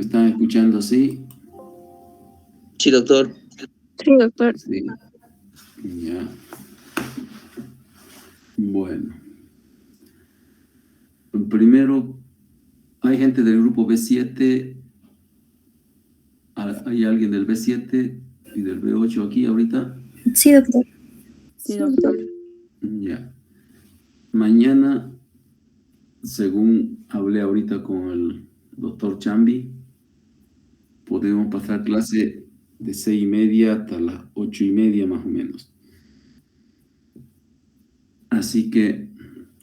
están escuchando así? Sí, doctor. Sí, doctor. Sí. Ya. Bueno. Primero, hay gente del grupo B7. ¿Hay alguien del B7 y del B8 aquí ahorita? Sí, doctor. Sí, doctor. Ya. Mañana, según hablé ahorita con el doctor Chambi, podemos pasar clase de 6:30 hasta las 8:30 más o menos. Así que,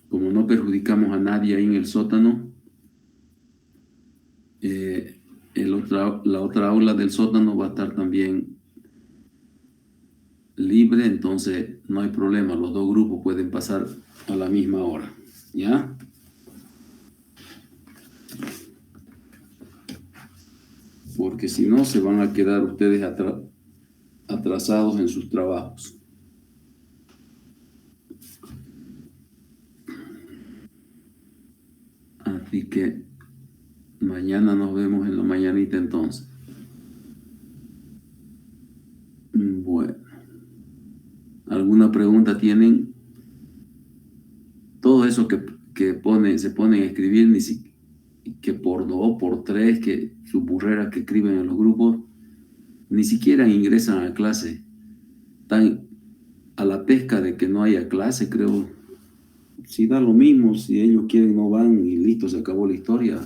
como no perjudicamos a nadie ahí en el sótano, la otra aula del sótano va a estar también libre, entonces no hay problema, los dos grupos pueden pasar a la misma hora, ¿ya? Porque si no, se van a quedar ustedes atrasados en sus trabajos. Así que mañana nos vemos en la mañanita entonces. Bueno. ¿Alguna pregunta tienen? Todo eso que se ponen a escribir, que por 2, por 3, que sus burreras que escriben en los grupos, ni siquiera ingresan a clase. Están a la pesca de que no haya clase, creo. Si da lo mismo, si ellos quieren no van y listo, se acabó la historia.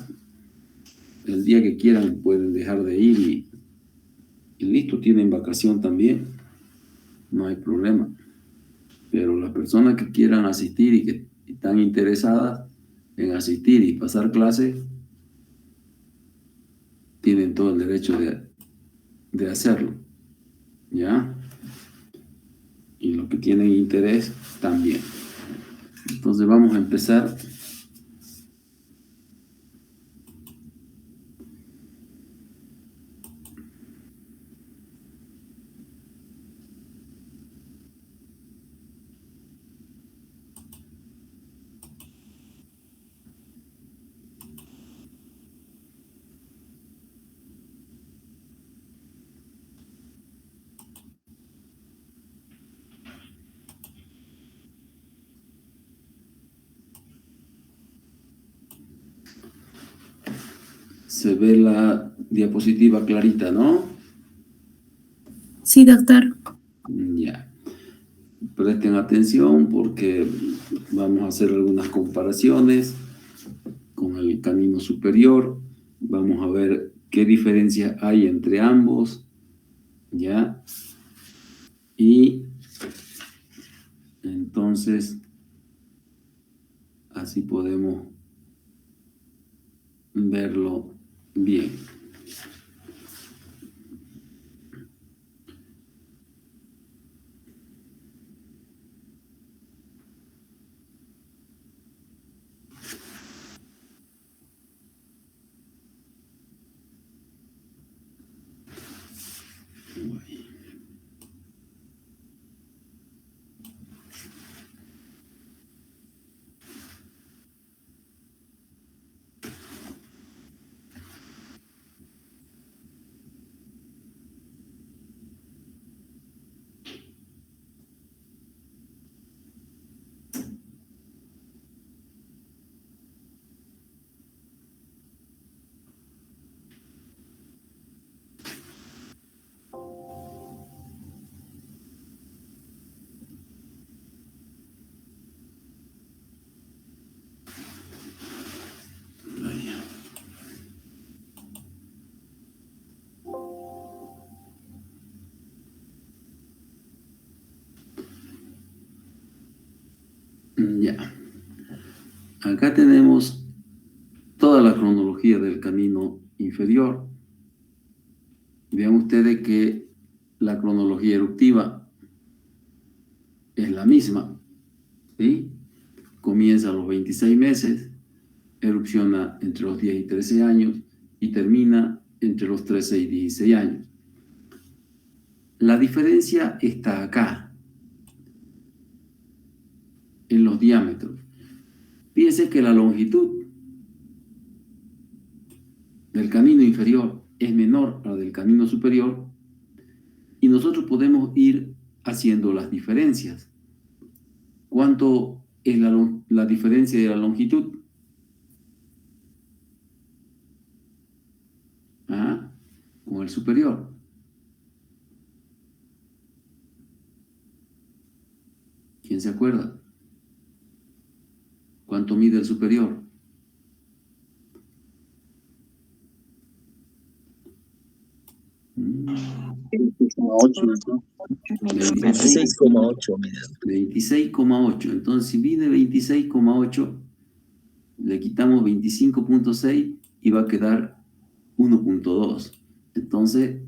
El día que quieran pueden dejar de ir y listo, tienen vacación también. No hay problema. Pero las personas que quieran asistir y que están interesadas en asistir y pasar clase, tienen todo el derecho de hacerlo, ¿ya? Y los que tienen interés también. Entonces vamos a empezar. Se ve la diapositiva clarita, ¿no? Sí, doctor. Ya. Presten atención porque vamos a hacer algunas comparaciones con el canino superior. Vamos a ver qué diferencia hay entre ambos, ¿ya? Y entonces, así podemos verlo bien. Ya. Acá tenemos toda la cronología del canino inferior. Vean ustedes que la cronología eruptiva es la misma, ¿sí? Comienza a los 26 meses, erupciona entre los 10 y 13 años y termina entre los 13 y 16 años. La diferencia está acá, en los diámetros. Fíjense que la longitud del canino inferior es menor a la del canino superior, y nosotros podemos ir haciendo las diferencias. ¿Cuánto es la diferencia de la longitud? ¿Ah? Con el superior. ¿Quién se acuerda? ¿Cuánto mide el superior? Mm, 26,8, mira. 26,8. Entonces, si mide 26,8, le quitamos 25,6 y va a quedar 1,2. Entonces,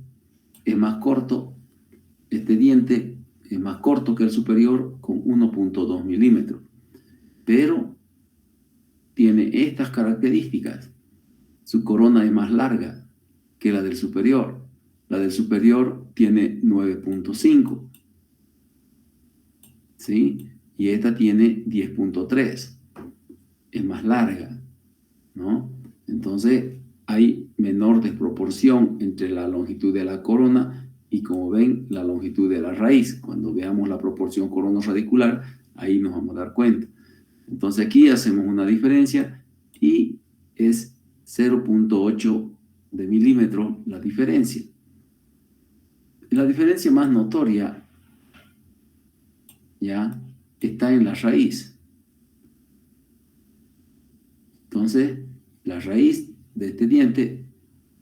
es más corto, este diente es más corto que el superior con 1,2 milímetros. Pero tiene estas características. Su corona es más larga que la del superior. La del superior tiene 9,5. ¿Sí? Y esta tiene 10,3. Es más larga, ¿no? Entonces hay menor desproporción entre la longitud de la corona y, como ven, la longitud de la raíz. Cuando veamos la proporción corona-radicular, ahí nos vamos a dar cuenta. Entonces aquí hacemos una diferencia y es 0,8 de milímetro la diferencia. La diferencia más notoria ya está en la raíz. Entonces, la raíz de este diente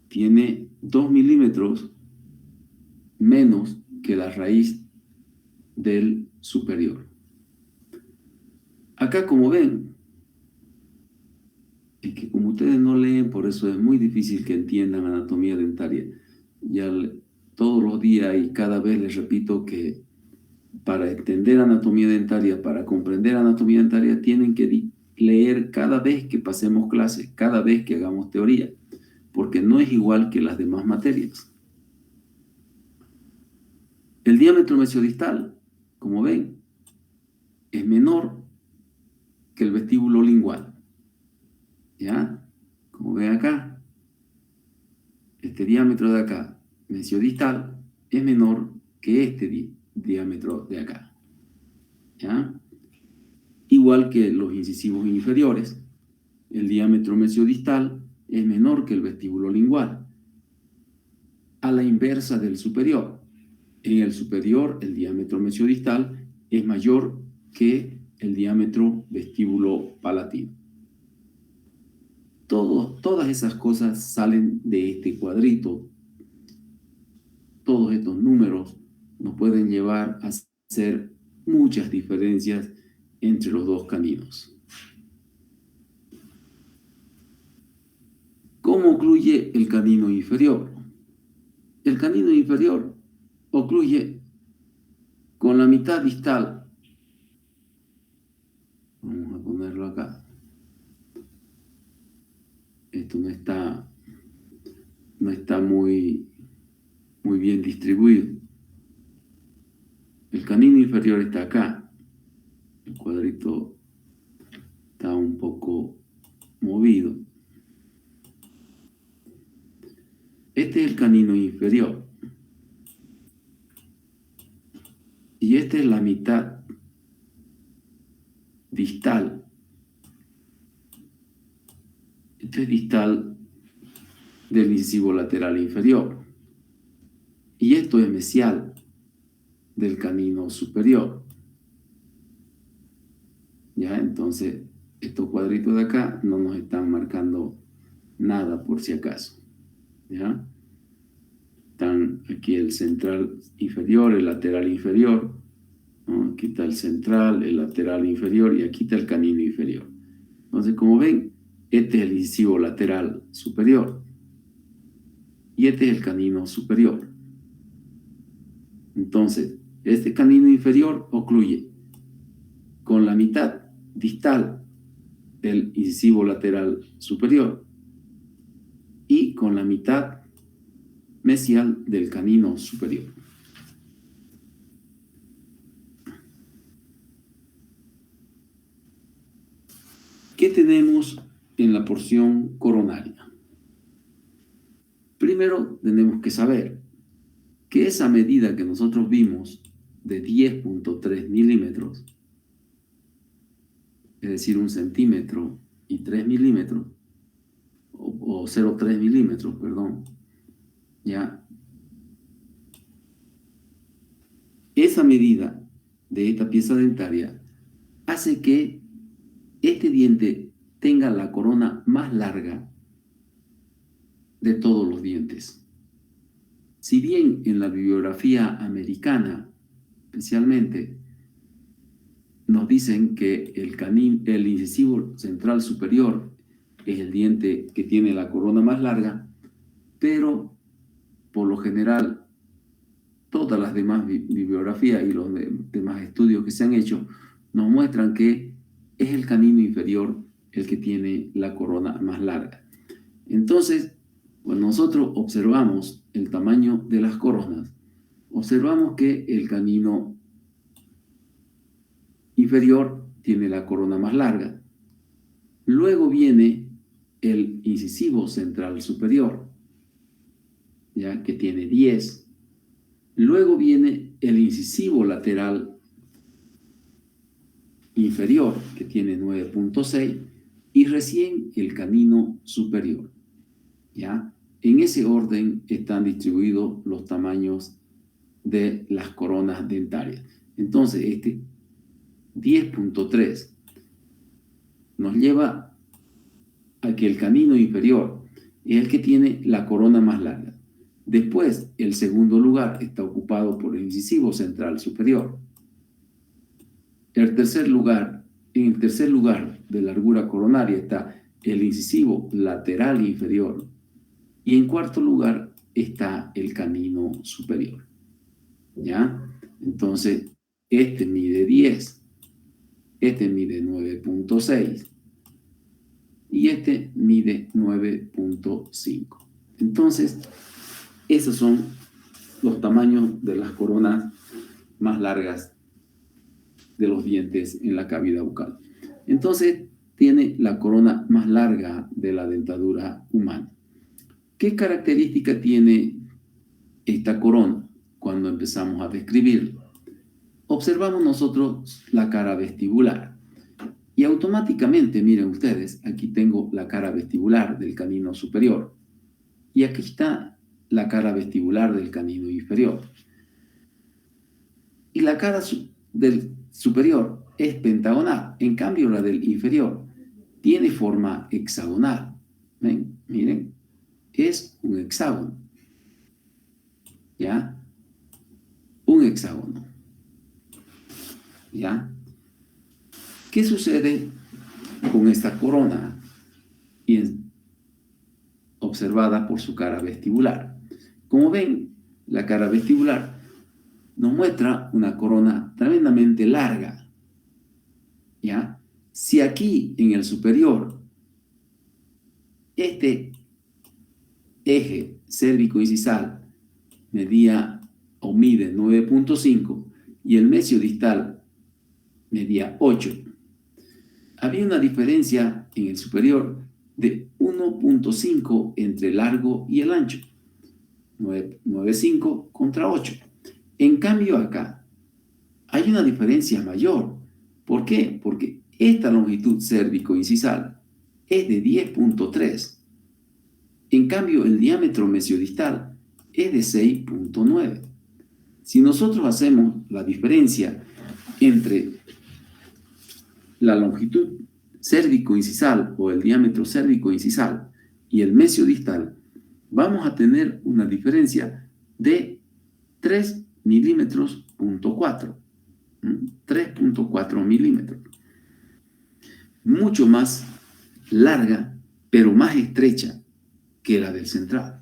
tiene 2 milímetros menos que la raíz del superior. Acá, como ven, es que como ustedes no leen, por eso es muy difícil que entiendan anatomía dentaria. Ya todos los días y cada vez les repito que para entender anatomía dentaria, para comprender anatomía dentaria, tienen que leer cada vez que pasemos clase, cada vez que hagamos teoría, porque no es igual que las demás materias. El diámetro mesiodistal, como ven, es menor que el vestíbulo lingual. ¿Ya? Como ven acá, este diámetro de acá, mesiodistal, es menor que este diámetro de acá. ¿Ya? Igual que los incisivos inferiores, el diámetro mesiodistal es menor que el vestíbulo lingual, a la inversa del superior. En el superior, el diámetro mesiodistal es mayor que el diámetro vestíbulo palatino. Todas esas cosas salen de este cuadrito. Todos estos números nos pueden llevar a hacer muchas diferencias entre los dos caninos. ¿Cómo ocluye el canino inferior? El canino inferior ocluye con la mitad distal. Vamos a ponerlo acá. Esto no está muy bien distribuido. El canino inferior está acá. El cuadrito está un poco movido. Este es el canino inferior. Y esta es la mitad distal. Este es distal del incisivo lateral inferior. Y esto es mesial del canino superior. ¿Ya? Entonces, estos cuadritos de acá no nos están marcando nada por si acaso. ¿Ya? Están aquí el central inferior, el lateral inferior, ¿no? Aquí está el central, el lateral inferior y aquí está el canino inferior. Entonces, como ven, este es el incisivo lateral superior y este es el canino superior. Entonces, este canino inferior ocluye con la mitad distal del incisivo lateral superior y con la mitad mesial del canino superior. ¿Qué tenemos en la porción coronaria? Primero tenemos que saber que esa medida que nosotros vimos de 10.3 milímetros, es decir, 1 centímetro y 3 milímetros, o 0,3 milímetros, perdón, ya. Esa medida de esta pieza dentaria hace que este diente tenga la corona más larga de todos los dientes. Si bien en la bibliografía americana, especialmente, nos dicen que el incisivo central superior es el diente que tiene la corona más larga, pero por lo general todas las demás bibliografías y los demás estudios que se han hecho nos muestran que es el canino inferior el que tiene la corona más larga. Entonces, cuando nosotros observamos el tamaño de las coronas, observamos que el canino inferior tiene la corona más larga. Luego viene el incisivo central superior, ya que tiene 10. Luego viene el incisivo lateral inferior, que tiene 9.6, y recién el canino superior, ¿ya? En ese orden están distribuidos los tamaños de las coronas dentarias. Entonces, este 10.3 nos lleva a que el canino inferior es el que tiene la corona más larga. Después, el segundo lugar está ocupado por el incisivo central superior. En el tercer lugar de largura coronaria está el incisivo lateral inferior. Y en cuarto lugar está el canino superior, ¿ya? Entonces, este mide 10, este mide 9.6 y este mide 9.5. Entonces, esos son los tamaños de las coronas más largas de los dientes en la cavidad bucal. Entonces, tiene la corona más larga de la dentadura humana. ¿Qué característica tiene esta corona cuando empezamos a describirla? Observamos nosotros la cara vestibular y automáticamente, miren ustedes, aquí tengo la cara vestibular del canino superior y aquí está la cara vestibular del canino inferior. Y la cara del superior es pentagonal, en cambio la del inferior tiene forma hexagonal. ¿Ven? Miren, es un hexágono, ¿ya? Un hexágono, ¿ya? ¿Qué sucede con esta corona observada por su cara vestibular? Como ven, la cara vestibular nos muestra una corona tremendamente larga, ¿ya? Si aquí en el superior este eje cérvico-incisal medía o mide 9.5 y el mesio distal medía 8, había una diferencia en el superior de 1.5 entre el largo y el ancho, 9.5 contra 8. En cambio acá hay una diferencia mayor. ¿Por qué? Porque esta longitud cérvico-incisal es de 10.3. En cambio, el diámetro mesiodistal es de 6.9. Si nosotros hacemos la diferencia entre la longitud cérvico-incisal o el diámetro cérvico-incisal y el mesiodistal, vamos a tener una diferencia de 3 milímetros, 3.4 milímetros. Mucho más larga, pero más estrecha que la del central.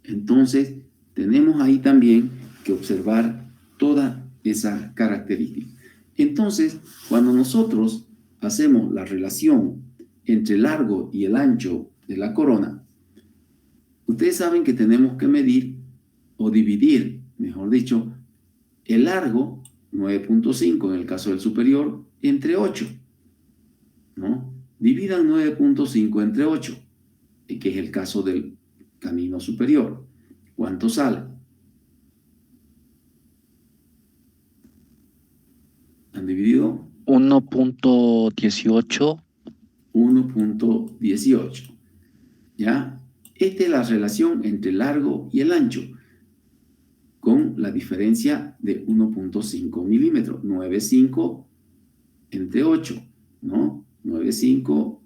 Entonces, tenemos ahí también que observar toda esa característica. Entonces, cuando nosotros hacemos la relación entre el largo y el ancho de la corona, ustedes saben que tenemos que medir o dividir, mejor dicho, el largo, 9.5 en el caso del superior, entre 8, ¿no? Dividan 9.5 entre 8, que es el caso del canino superior. ¿Cuánto sale? ¿Han dividido? 1.18. 1.18. ¿Ya? Esta es la relación entre el largo y el ancho, con la diferencia de 1.5 milímetros. 9,5 entre 8, ¿no? 9,5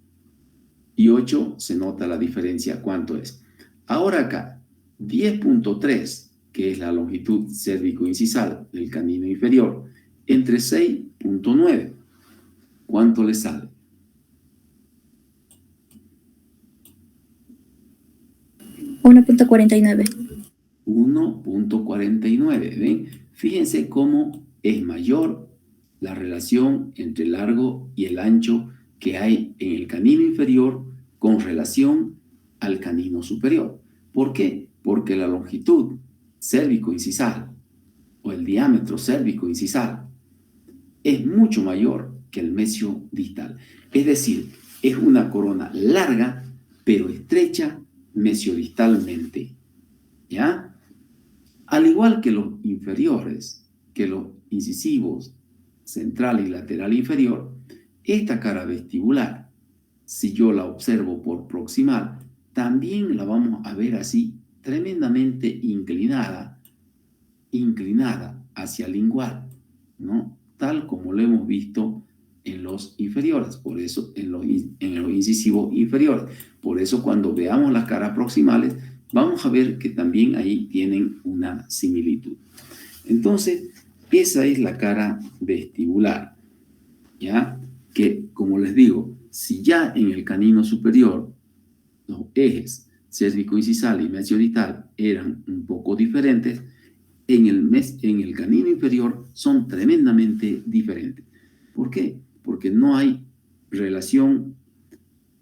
y 8 se nota la diferencia. ¿Cuánto es? Ahora acá, 10.3, que es la longitud cérvico-incisal del canino inferior, entre 6.9. ¿Cuánto le sale? 1.49. 1.49. ¿Ven? Fíjense cómo es mayor la relación entre el largo y el ancho que hay en el canino inferior con relación al canino superior. ¿Por qué? Porque la longitud cérvico-incisal o el diámetro cérvico-incisal es mucho mayor que el mesio distal. Es decir, es una corona larga pero estrecha mesiodistalmente. ¿Ya? Al igual que los inferiores, que los incisivos central y lateral inferior, esta cara vestibular, si yo la observo por proximal, también la vamos a ver así, tremendamente inclinada hacia lingual, ¿no? Tal como lo hemos visto en los inferiores, por eso en los incisivos inferiores. Por eso cuando veamos las caras proximales, vamos a ver que también ahí tienen una similitud. Entonces, esa es la cara vestibular, ¿ya? Que, como les digo, si ya en el canino superior los ejes cérvico-incisal y mesiodistal eran un poco diferentes, en el canino inferior son tremendamente diferentes. ¿Por qué? Porque no hay relación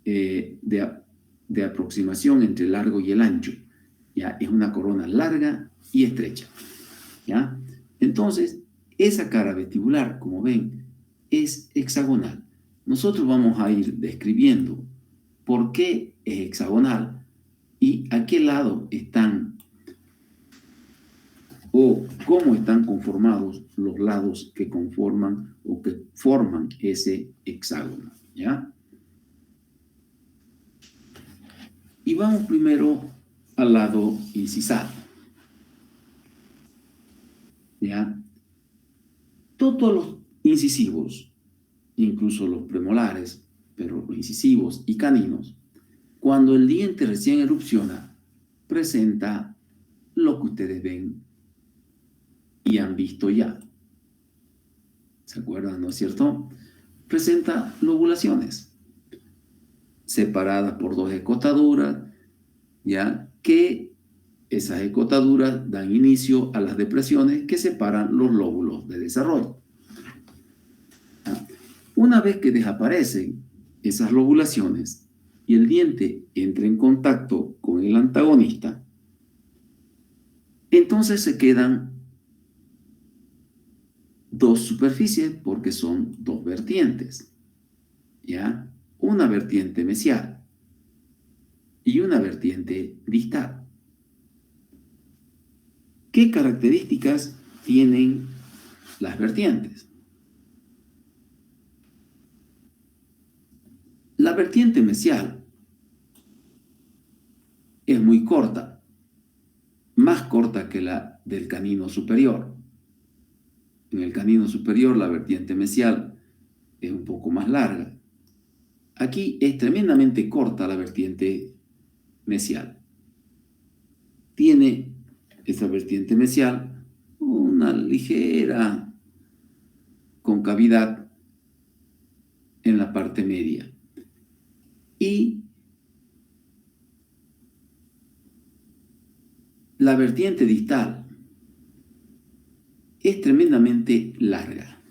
de aproximación entre el largo y el ancho. ¿Ya? Es una corona larga y estrecha. ¿Ya? Entonces, esa cara vestibular, como ven, es hexagonal. Nosotros vamos a ir describiendo por qué es hexagonal y a qué lado están o cómo están conformados los lados que conforman o que forman ese hexágono, ¿ya? Y vamos primero al lado incisal, ¿ya? Todos los incisivos, incluso los premolares, pero los incisivos y caninos, cuando el diente recién erupciona, presenta lo que ustedes ven y han visto ya. ¿Se acuerdan, no es cierto? Presenta lobulaciones separadas por dos escotaduras, ya que esas escotaduras dan inicio a las depresiones que separan los lóbulos de desarrollo. Una vez que desaparecen esas lobulaciones y el diente entra en contacto con el antagonista, entonces se quedan dos superficies porque son dos vertientes, ¿ya? Una vertiente mesial y una vertiente distal. ¿Qué características tienen las vertientes? La vertiente mesial es muy corta, más corta que la del canino superior. En el canino superior la vertiente mesial es un poco más larga. Aquí es tremendamente corta la vertiente mesial. Tiene esa vertiente mesial una ligera concavidad en la parte media. Y la vertiente distal es tremendamente larga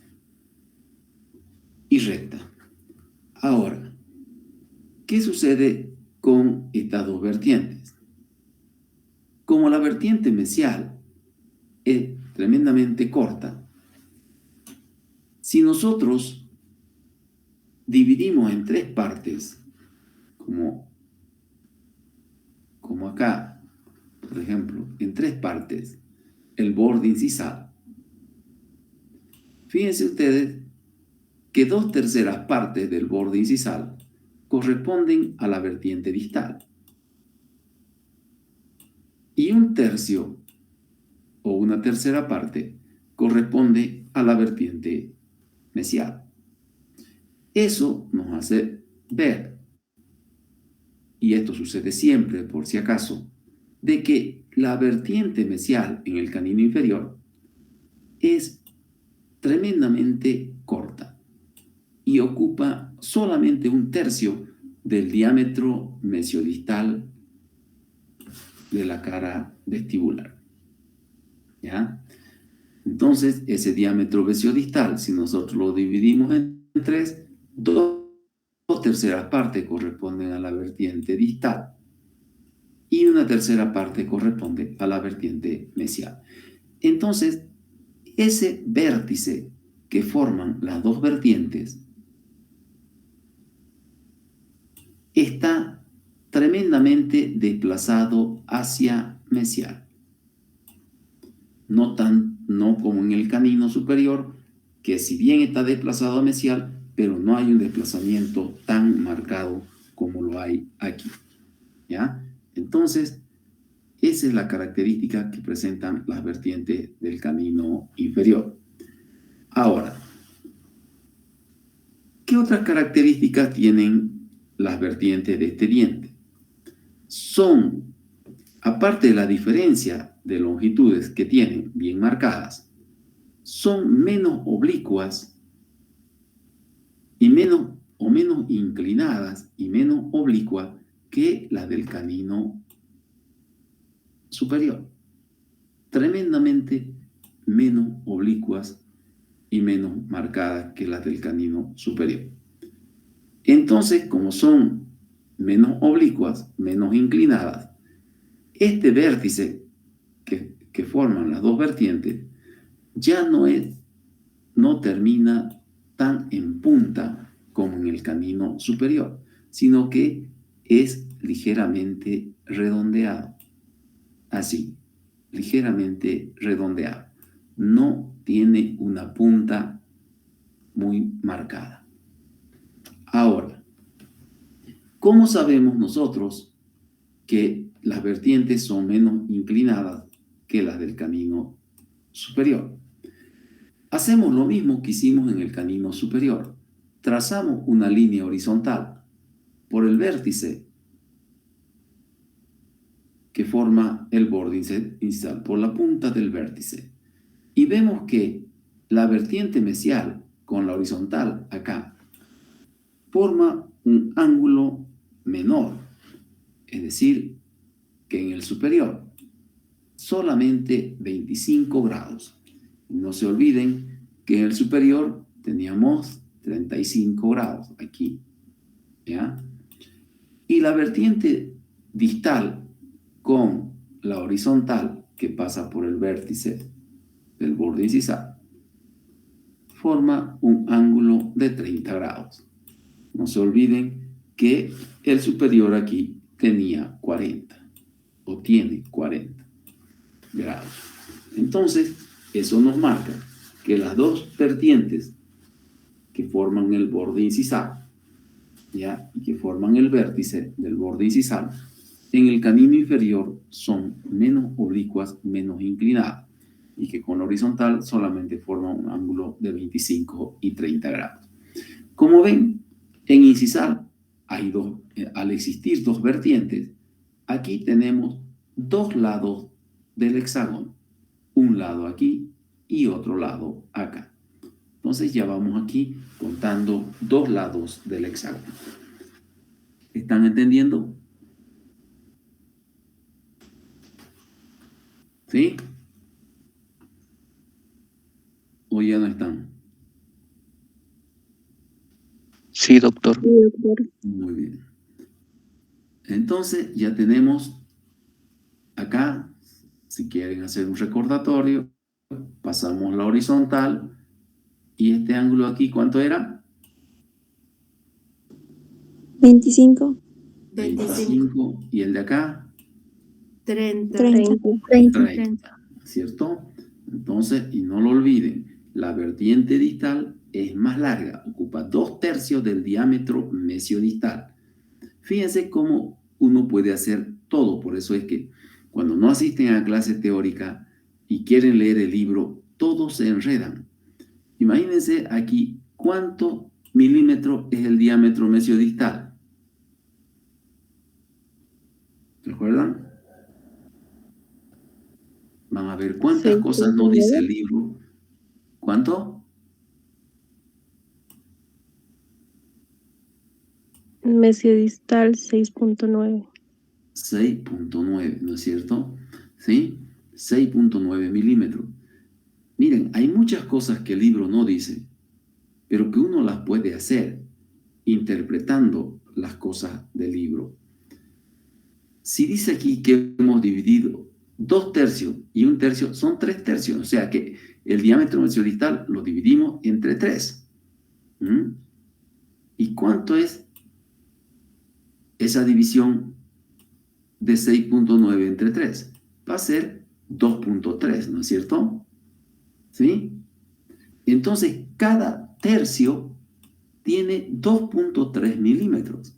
y recta. Ahora, ¿qué sucede con estas dos vertientes? Como la vertiente mesial es tremendamente corta, si nosotros dividimos en tres partes, como acá, por ejemplo, en 3 partes el borde incisal, fíjense ustedes que 2/3 partes del borde incisal corresponden a la vertiente distal y 1/3 o 1/3 parte corresponde a la vertiente mesial. Eso nos hace ver, y esto sucede siempre por si acaso, de que la vertiente mesial en el canino inferior es tremendamente corta y ocupa solamente 1/3 del diámetro mesiodistal de la cara vestibular. ¿Ya? Entonces, ese diámetro mesiodistal, si nosotros lo dividimos en 3, 2/3 partes corresponden a la vertiente distal y 1/3 parte corresponde a la vertiente mesial. Entonces, ese vértice que forman las dos vertientes está tremendamente desplazado hacia mesial. No como en el canino superior, que si bien está desplazado a mesial, pero no hay un desplazamiento tan marcado como lo hay aquí. ¿Ya? Entonces, esa es la característica que presentan las vertientes del canino inferior. Ahora, ¿qué otras características tienen las vertientes de este diente? Son, aparte de la diferencia de longitudes que tienen bien marcadas, son menos oblicuas y menos inclinadas y menos oblicuas que las del canino superior. Tremendamente menos oblicuas y menos marcadas que las del canino superior. Entonces, como son menos oblicuas, menos inclinadas, este vértice que forman las dos vertientes ya no termina tan en punta como en el canino superior, sino que es ligeramente redondeado. Así, ligeramente redondeado. No tiene una punta muy marcada. Ahora, ¿cómo sabemos nosotros que las vertientes son menos inclinadas que las del canino superior? Hacemos lo mismo que hicimos en el canino superior. Trazamos una línea horizontal por el vértice que forma el borde incisal, por la punta del vértice. Y vemos que la vertiente mesial con la horizontal acá forma un ángulo menor, es decir, que en el superior, solamente 25 grados. No se olviden que en el superior teníamos 35 grados aquí, ¿ya? Y la vertiente distal con la horizontal que pasa por el vértice del borde incisal forma un ángulo de 30 grados. No se olviden que el superior aquí tenía 40 o tiene 40 grados. Entonces, eso nos marca que las dos vertientes que forman el borde incisal, ¿ya? Y que forman el vértice del borde incisal, en el canino inferior son menos oblicuas, menos inclinadas, y que con la horizontal solamente forman un ángulo de 25 y 30 grados. Como ven, en incisal, al existir dos vertientes, aquí tenemos dos lados del hexágono, un lado aquí y otro lado acá. Entonces ya vamos aquí contando dos lados del hexágono. ¿Están entendiendo? ¿Sí? ¿O ya no están? Sí, doctor. Sí, doctor. Muy bien. Entonces ya tenemos acá, si quieren hacer un recordatorio, pasamos la horizontal y este ángulo aquí, ¿cuánto era? 25. 25. ¿Y el de acá? 30. 30, ¿cierto? Entonces, y no lo olviden, la vertiente distal es más larga, ocupa 2/3 del diámetro mesiodistal. Fíjense cómo uno puede hacer todo, por eso es que cuando no asisten a clase teórica y quieren leer el libro, todos se enredan. Imagínense aquí cuánto milímetro es el diámetro mesiodistal. ¿Recuerdan? Vamos a ver cuántas cosas no dice el libro. ¿Cuánto? Mesiodistal 6.9. 6.9, ¿no es cierto? ¿Sí? 6.9 milímetros. Miren, hay muchas cosas que el libro no dice, pero que uno las puede hacer interpretando las cosas del libro. Si dice aquí que hemos dividido 2/3 y 1/3, son 3/3, o sea que el diámetro mesiodistal lo dividimos entre 3. ¿Y cuánto es esa división de 6.9 entre 3? Va a ser 2.3, ¿no es cierto? ¿Sí? Entonces, cada tercio tiene 2.3 milímetros,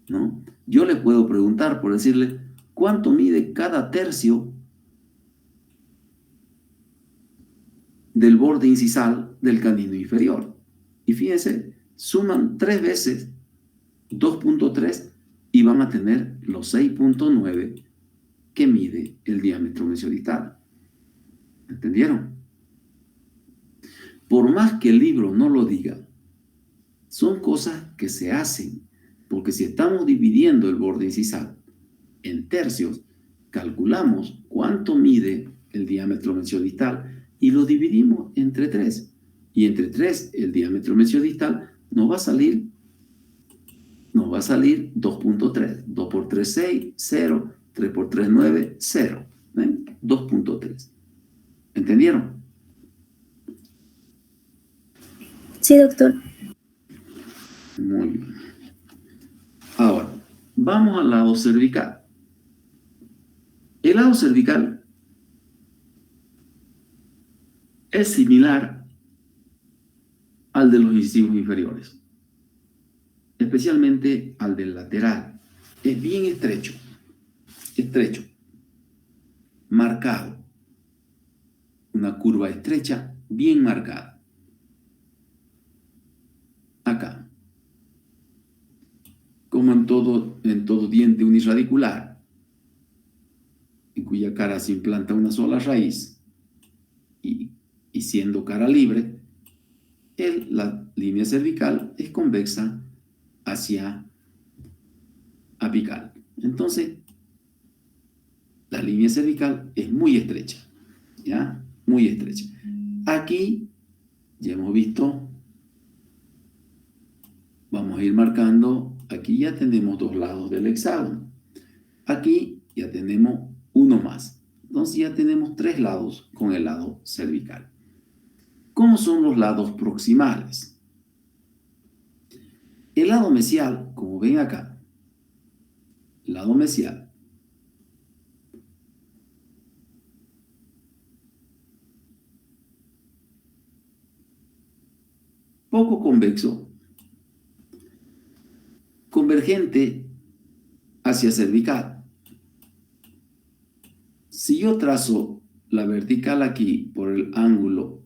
¿no? Yo le puedo preguntar, por decirle, ¿cuánto mide cada tercio del borde incisal del canino inferior? Y fíjense, suman 3 veces 2.3 y van a tener los 6.9 que mide el diámetro mesiodistal. ¿Entendieron? Por más que el libro no lo diga, son cosas que se hacen, porque si estamos dividiendo el borde incisal en tercios, calculamos cuánto mide el diámetro mesiodistal y lo dividimos entre 3. Y entre 3, el diámetro mesiodistal nos va a salir 2.3. 2 por 3, 6, 0. 3 por 3, 9, 0. 2.3. ¿Entendieron? Sí, doctor. Muy bien. Ahora, vamos al lado cervical. El lado cervical es similar al de los incisivos inferiores, especialmente al del lateral. Es bien estrecho, marcado. Una curva estrecha, bien marcada. Acá. Como en todo diente uniradicular, en cuya cara se implanta una sola raíz, y siendo cara libre, la línea cervical es convexa hacia apical. Entonces, la línea cervical es muy estrecha, ¿ya? Muy estrecha. Aquí, ya hemos visto, vamos a ir marcando, aquí ya tenemos 2 lados del hexágono. Aquí ya tenemos uno más. Entonces ya tenemos 3 lados con el lado cervical. ¿Cómo son los lados proximales? El lado mesial, como ven acá, lado mesial, poco convexo, convergente hacia cervical. Si yo trazo la vertical aquí por el ángulo,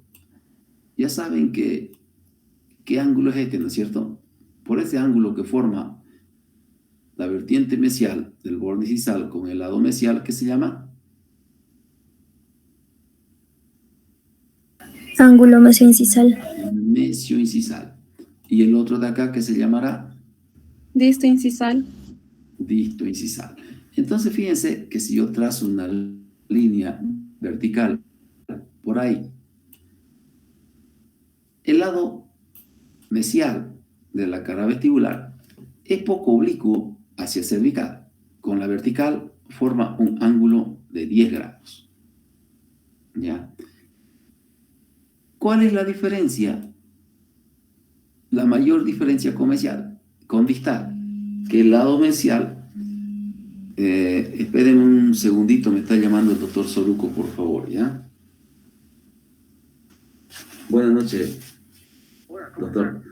ya saben qué ángulo es este, ¿no es cierto? Por ese ángulo que forma la vertiente mesial del borde incisal con el lado mesial, ¿qué se llama? Ángulo mesioincisal. Mesioincisal. Y el otro de acá, ¿qué se llamará? Disto incisal. Disto incisal. Entonces fíjense que si yo trazo una línea vertical por ahí, el lado mesial de la cara vestibular es poco oblicuo hacia cervical. Con la vertical forma un ángulo de 10 grados. ¿Ya? ¿Cuál es la diferencia? La mayor diferencia con distal, que el lado mesial Esperen un segundito, me está llamando el doctor Soruco, por favor, ¿ya? Buenas noches, doctor.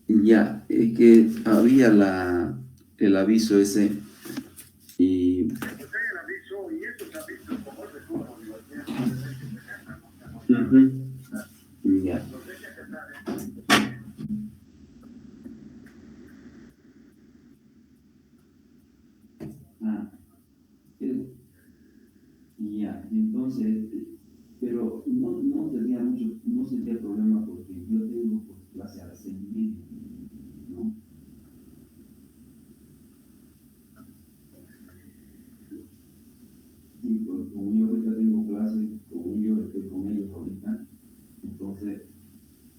Ya, es que había el aviso ese y... Ujú. Ya. Ah, eh, ya, entonces, pero no tenía mucho, no sentía problema porque yo tengo pues, clase a las 6:30, ¿no? Sí, pues, como yo ahorita tengo clase, como yo estoy con ellos ahorita, entonces,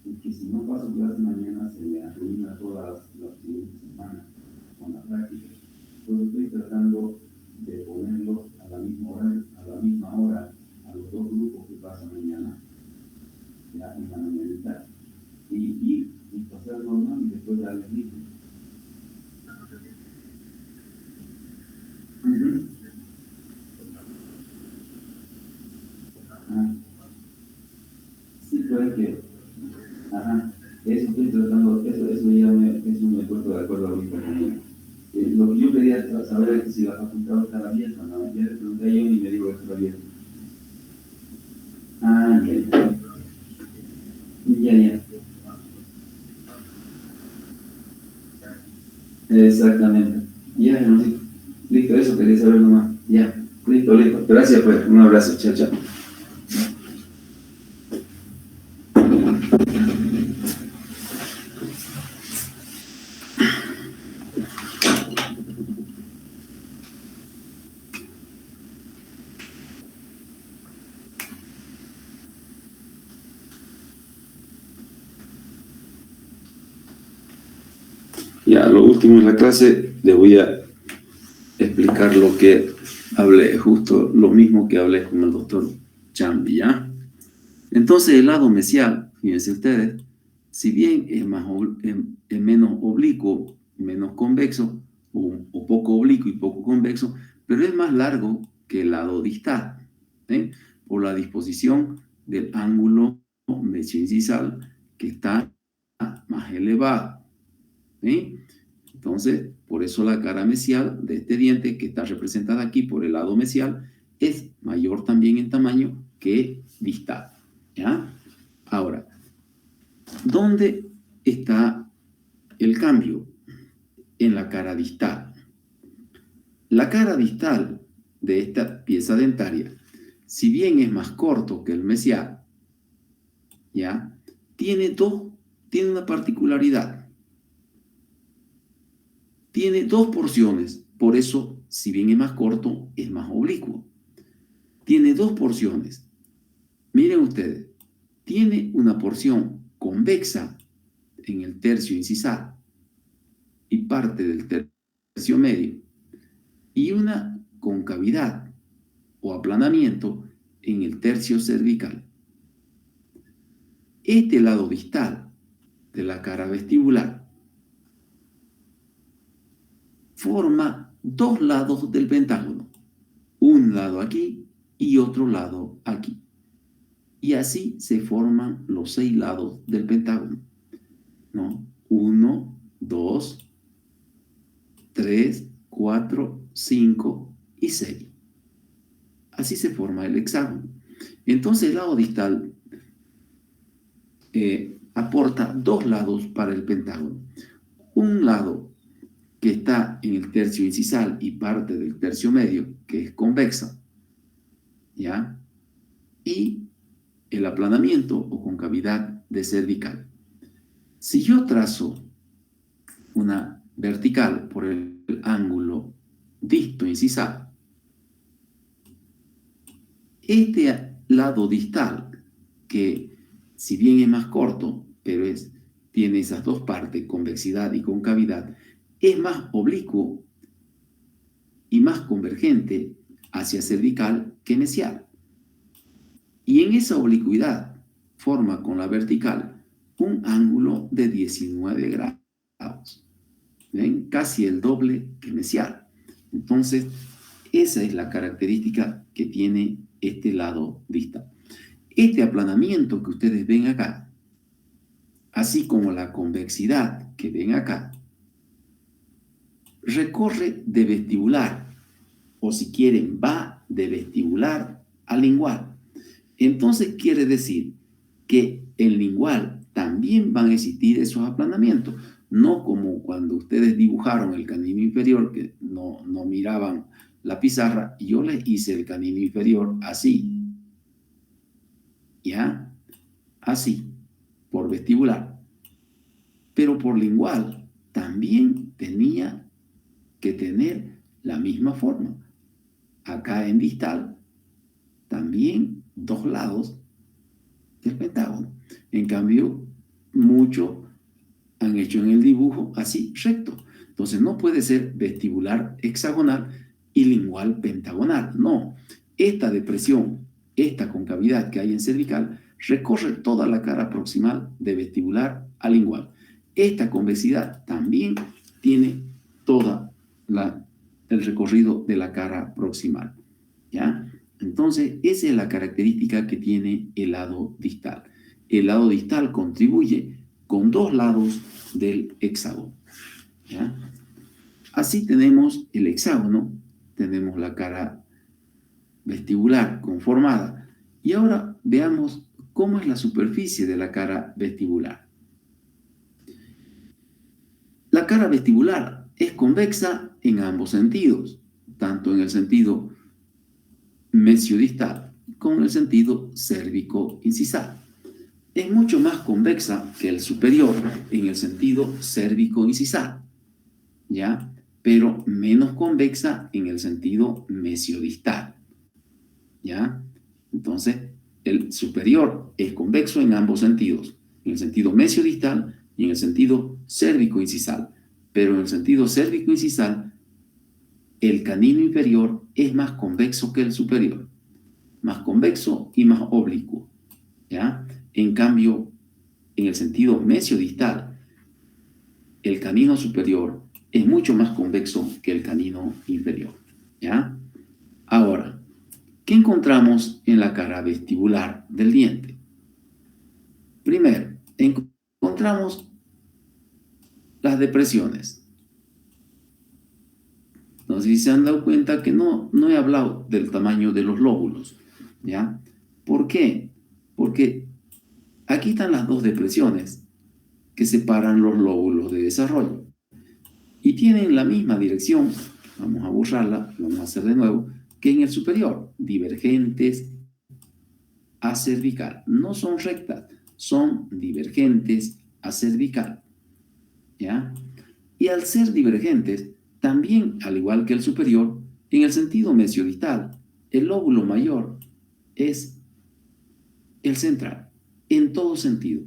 es que si no paso clase mañana se me arruina todas las siguientes semanas con la práctica. Entonces estoy tratando de ponerlos a la misma hora, a los dos grupos que pasan mañana, ya en la mañanita, y pasar normal y después darles ritmo. Ujú. Ah, sí, puede que, ajá, eso estoy tratando, eso me he puesto de acuerdo ahorita con él. Lo que yo quería saber es que si la facultad está abierta, ¿no? Ya le pregunté a yo y me dijo que está abierta. Ah, ya. Exactamente. Ya, no, sí. Listo, eso quería saber nomás. Ya, listo. Gracias, pues. Un abrazo, chao, chao. Ya, lo último en la clase, le voy a explicar lo que hablé, justo lo mismo que hablé con el doctor Chambi, ¿ya? Entonces, el lado mesial, fíjense ustedes, si bien es menos oblicuo, menos convexo, o poco oblicuo y poco convexo, pero es más largo que el lado distal, ¿sí? Por la disposición del ángulo mesioincisal que está más elevado, ¿sí? Entonces, por eso la cara mesial de este diente, que está representada aquí por el lado mesial, es mayor también en tamaño que distal, ¿ya? Ahora, ¿dónde está el cambio? En la cara distal. La cara distal de esta pieza dentaria, si bien es más corto que el mesial, ¿ya? Tiene una particularidad. Tiene dos porciones, por eso, si bien es más corto, es más oblicuo. Tiene dos porciones. Miren ustedes, tiene una porción convexa en el tercio incisal y parte del tercio medio, y una concavidad o aplanamiento en el tercio cervical. Este lado distal de la cara vestibular forma dos lados del pentágono, un lado aquí y otro lado aquí. Y así se forman los 6 lados del pentágono, ¿no? 1, 2, 3, 4, 5 y 6. Así se forma el hexágono. Entonces el lado distal aporta dos lados para el pentágono. Un lado que está en el tercio incisal y parte del tercio medio, que es convexa, ¿ya? Y el aplanamiento o concavidad de cervical. Si yo trazo una vertical por el ángulo disto incisal, este lado distal, que si bien es más corto, pero tiene esas dos partes, convexidad y concavidad, es más oblicuo y más convergente hacia cervical que mesial. Y en esa oblicuidad forma con la vertical un ángulo de 19 grados. ¿Ven? Casi el doble que mesial. Entonces, esa es la característica que tiene este lado distal. Este aplanamiento que ustedes ven acá, así como la convexidad que ven acá, recorre de vestibular, o si quieren, va de vestibular a lingual. Entonces quiere decir que en lingual también van a existir esos aplanamientos, no como cuando ustedes dibujaron el canino inferior, que no miraban la pizarra, y yo les hice el canino inferior así, ¿ya? Así, por vestibular. Pero por lingual también tenía que tener la misma forma. Acá en distal, también dos lados del pentágono. En cambio, muchos han hecho en el dibujo así, recto. Entonces no puede ser vestibular hexagonal y lingual pentagonal. No, esta depresión, esta concavidad que hay en cervical, recorre toda la cara proximal de vestibular a lingual. Esta convexidad también tiene toda el recorrido de la cara proximal, ¿ya? Entonces, esa es la característica que tiene el lado distal. El lado distal contribuye con dos lados del hexágono, ¿ya? Así tenemos el hexágono, tenemos la cara vestibular conformada. Y ahora veamos cómo es la superficie de la cara vestibular. La cara vestibular es convexa en ambos sentidos, tanto en el sentido mesiodistal como en el sentido cérvico-incisal. Es mucho más convexa que el superior en el sentido cérvico-incisal, ¿ya? Pero menos convexa en el sentido mesiodistal, ¿ya? Entonces, el superior es convexo en ambos sentidos, en el sentido mesiodistal y en el sentido cérvico-incisal. Pero en el sentido cérvico-incisal, el canino inferior es más convexo que el superior, más convexo y más oblicuo, ¿ya? En cambio, en el sentido mesiodistal, el canino superior es mucho más convexo que el canino inferior, ¿ya? Ahora, ¿qué encontramos en la cara vestibular del diente? Primero, encontramos las depresiones. No sé si se han dado cuenta que no he hablado del tamaño de los lóbulos, ¿ya? ¿Por qué? Porque aquí están las dos depresiones que separan los lóbulos de desarrollo y tienen la misma dirección. Vamos a borrarla, lo vamos a hacer de nuevo, que en el superior, divergentes a cervical. No son rectas, son divergentes a cervical, ¿ya? Y al ser divergentes, también, al igual que el superior, en el sentido mesiodistal, el lóbulo mayor es el central, en todo sentido,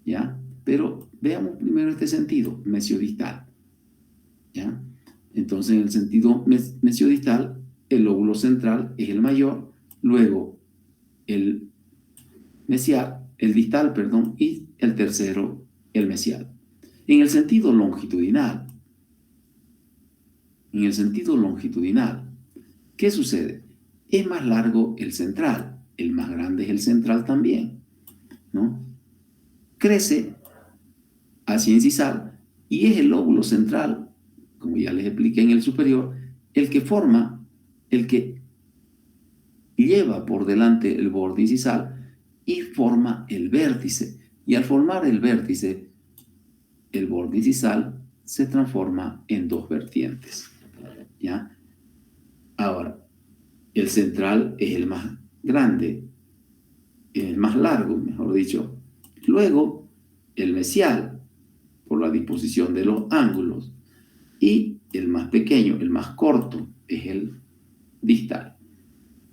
¿ya? Pero veamos primero este sentido, mesiodistal, ¿ya? Entonces, en el sentido mesiodistal, el lóbulo central es el mayor, luego el distal, perdón, y el tercero, el mesial. En el sentido longitudinal, ¿qué sucede? Es más largo el central, el más grande es el central también, ¿no? Crece hacia incisal y es el lóbulo central, como ya les expliqué en el superior, el que lleva por delante el borde incisal y forma el vértice. Y al formar el vértice, el borde incisal se transforma en dos vertientes, ¿ya? Ahora, el central es el más grande, el más largo, mejor dicho. Luego, el mesial, por la disposición de los ángulos. Y el más pequeño, el más corto, es el distal,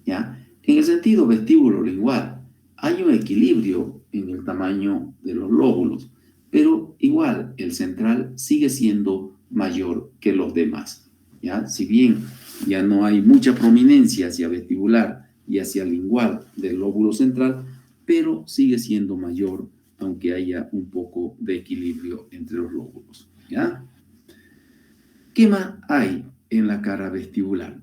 ¿ya? En el sentido vestíbulo-lingual, hay un equilibrio en el tamaño de los lóbulos, pero igual el central sigue siendo mayor que los demás, ¿ya? Si bien ya no hay mucha prominencia hacia vestibular y hacia lingual del lóbulo central, pero sigue siendo mayor, aunque haya un poco de equilibrio entre los lóbulos, ¿ya? ¿Qué más hay en la cara vestibular?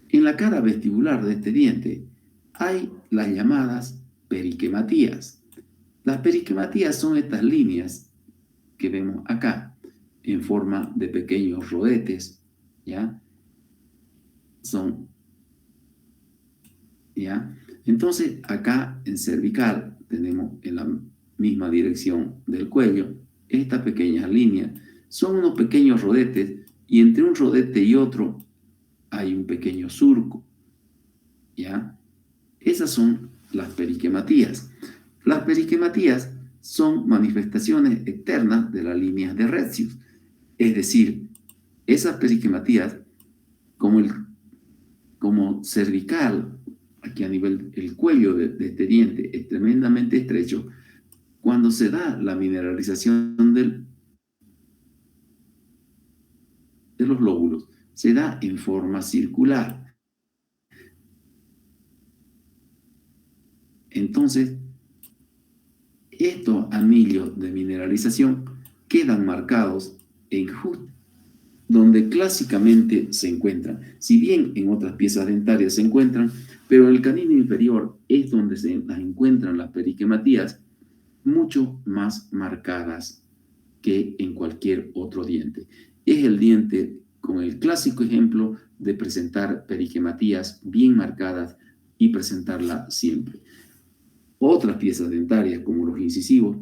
En la cara vestibular de este diente hay las llamadas periquematías. Las periquematías son estas líneas que vemos acá, en forma de pequeños rodetes, ¿ya? ¿Ya? Entonces, acá en cervical tenemos en la misma dirección del cuello estas pequeñas líneas. Son unos pequeños rodetes y entre un rodete y otro hay un pequeño surco, ¿ya? Esas son las periquematías. Las periquematías son manifestaciones externas de las líneas de Retzius. Es decir, esas periquematías, como cervical, aquí a nivel del cuello de este diente, es tremendamente estrecho, cuando se da la mineralización de los lóbulos, se da en forma circular. Entonces, estos anillos de mineralización quedan marcados en justo donde clásicamente se encuentran. Si bien en otras piezas dentarias se encuentran, pero en el canino inferior es donde se las encuentran las periquematías mucho más marcadas que en cualquier otro diente. Es el diente con el clásico ejemplo de presentar periquematías bien marcadas y presentarla siempre. Otras piezas dentarias, como los incisivos,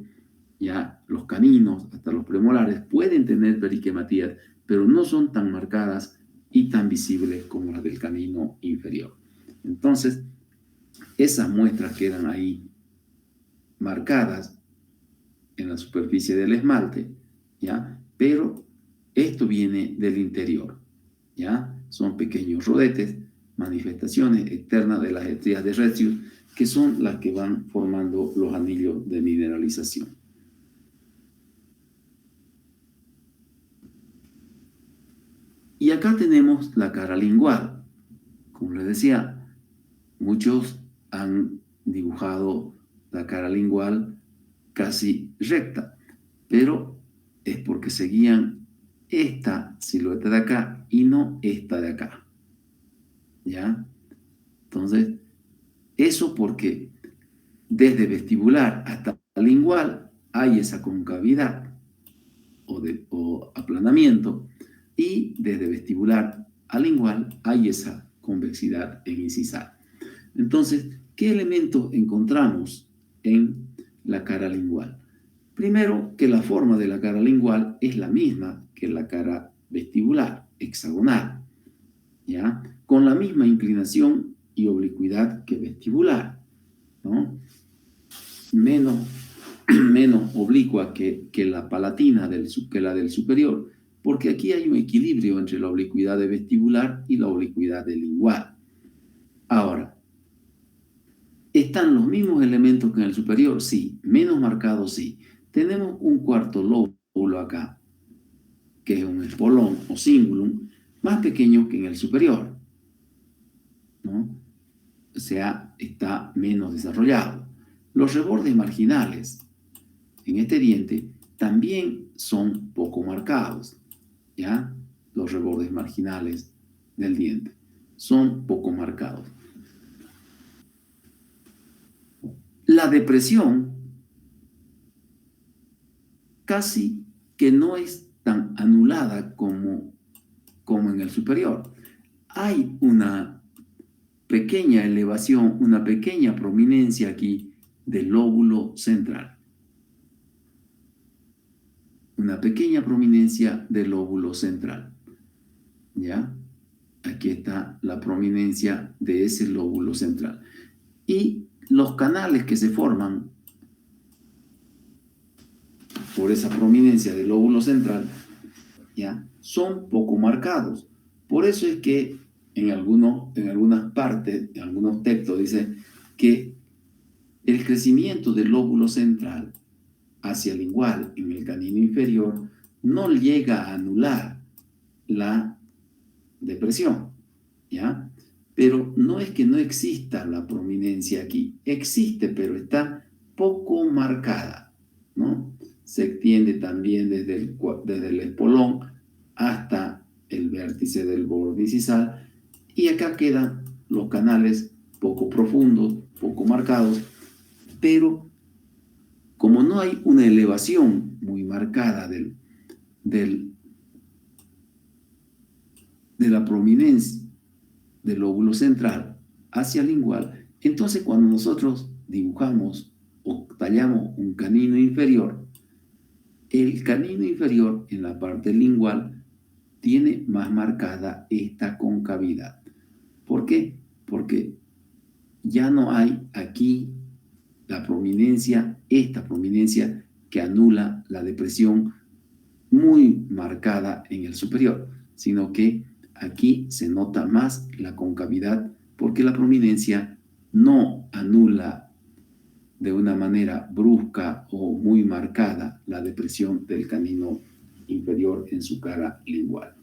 ya los caninos, hasta los premolares, pueden tener periquematías, pero no son tan marcadas y tan visibles como las del canino inferior. Entonces, esas muestras quedan ahí marcadas en la superficie del esmalte, ¿ya? Pero esto viene del interior, ¿ya? Son pequeños rodetes, manifestaciones externas de las estrías de Retzius, que son las que van formando los anillos de mineralización. Y acá tenemos la cara lingual. Como les decía, muchos han dibujado la cara lingual casi recta, pero es porque seguían esta silueta de acá y no esta de acá. ¿Ya? Entonces, eso porque desde vestibular hasta lingual hay esa concavidad o aplanamiento, y desde vestibular a lingual hay esa convexidad en incisal. Entonces, ¿qué elementos encontramos en la cara lingual? Primero, que la forma de la cara lingual es la misma que la cara vestibular, hexagonal, ¿ya? Con la misma inclinación y oblicuidad que vestibular, ¿no? Menos oblicua que la palatina, que la del superior, porque aquí hay un equilibrio entre la oblicuidad de vestibular y la oblicuidad de lingual. Ahora, ¿están los mismos elementos que en el superior? Sí. Menos marcados, sí. Tenemos un cuarto lóbulo acá, que es un espolón o cingulum, más pequeño que en el superior, ¿no? O sea, está menos desarrollado. Los rebordes marginales en este diente también son poco marcados, ¿ya? Los rebordes marginales del diente son poco marcados. La depresión casi que no es tan anulada como en el superior. Hay una pequeña elevación, una pequeña prominencia aquí del lóbulo central. Una pequeña prominencia del lóbulo central. ¿Ya? Aquí está la prominencia de ese lóbulo central. Y los canales que se forman por esa prominencia del lóbulo central, ¿ya? Son poco marcados. Por eso es que en algunas partes, en algunos textos, dice que el crecimiento del lóbulo central hacia el lingual en el canino inferior no llega a anular la depresión, ¿ya? Pero no es que no exista la prominencia aquí, existe, pero está poco marcada, ¿no? Se extiende también desde el espolón hasta vértice del borde incisal, y acá quedan los canales poco profundos, poco marcados, pero como no hay una elevación muy marcada de la prominencia del lóbulo central hacia el lingual, entonces cuando nosotros dibujamos o tallamos un canino inferior, el canino inferior en la parte lingual tiene más marcada esta concavidad. ¿Por qué? Porque ya no hay aquí la prominencia, esta prominencia que anula la depresión muy marcada en el superior, sino que aquí se nota más la concavidad porque la prominencia no anula de una manera brusca o muy marcada la depresión del canino inferior en su cara lingual.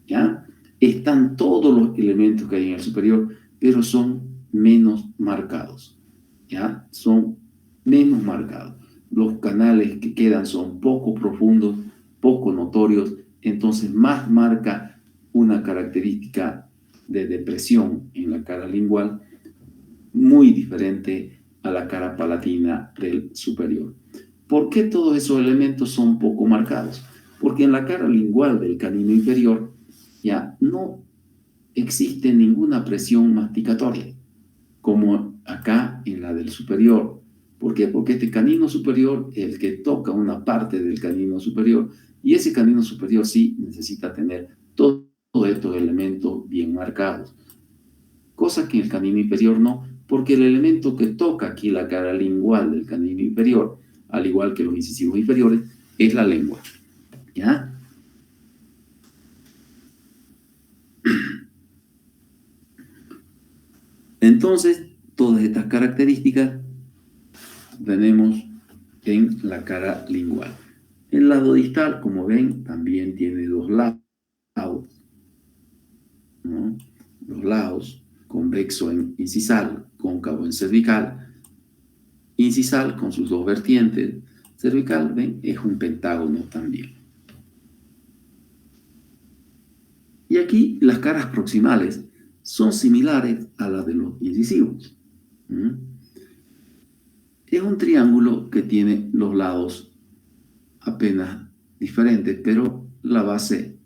¿Ya? Están todos los elementos que hay en el superior, pero son menos marcados. ¿Ya? Son menos marcados. Los canales que quedan son poco profundos, poco notorios, entonces más marca una característica de depresión en la cara lingual muy diferente a la cara palatina del superior. ¿Por qué todos esos elementos son poco marcados? Porque en la cara lingual del canino inferior ya no existe ninguna presión masticatoria, como acá en la del superior. ¿Por qué? Porque este canino superior es el que toca una parte del canino superior, y ese canino superior sí necesita tener todos estos elementos bien marcados, cosa que en el canino inferior no, porque el elemento que toca aquí la cara lingual del canino inferior, al igual que los incisivos inferiores, es la lengua. ¿Ya? Entonces, todas estas características tenemos en la cara lingual. El lado distal, como ven, también tiene dos lados, ¿no? Los lados, convexo en incisal, cóncavo en cervical. Incisal con sus dos vertientes. Cervical, ven, es un pentágono también. Y aquí las caras proximales son similares a las de los incisivos. Es un triángulo que tiene los lados apenas diferentes, pero la base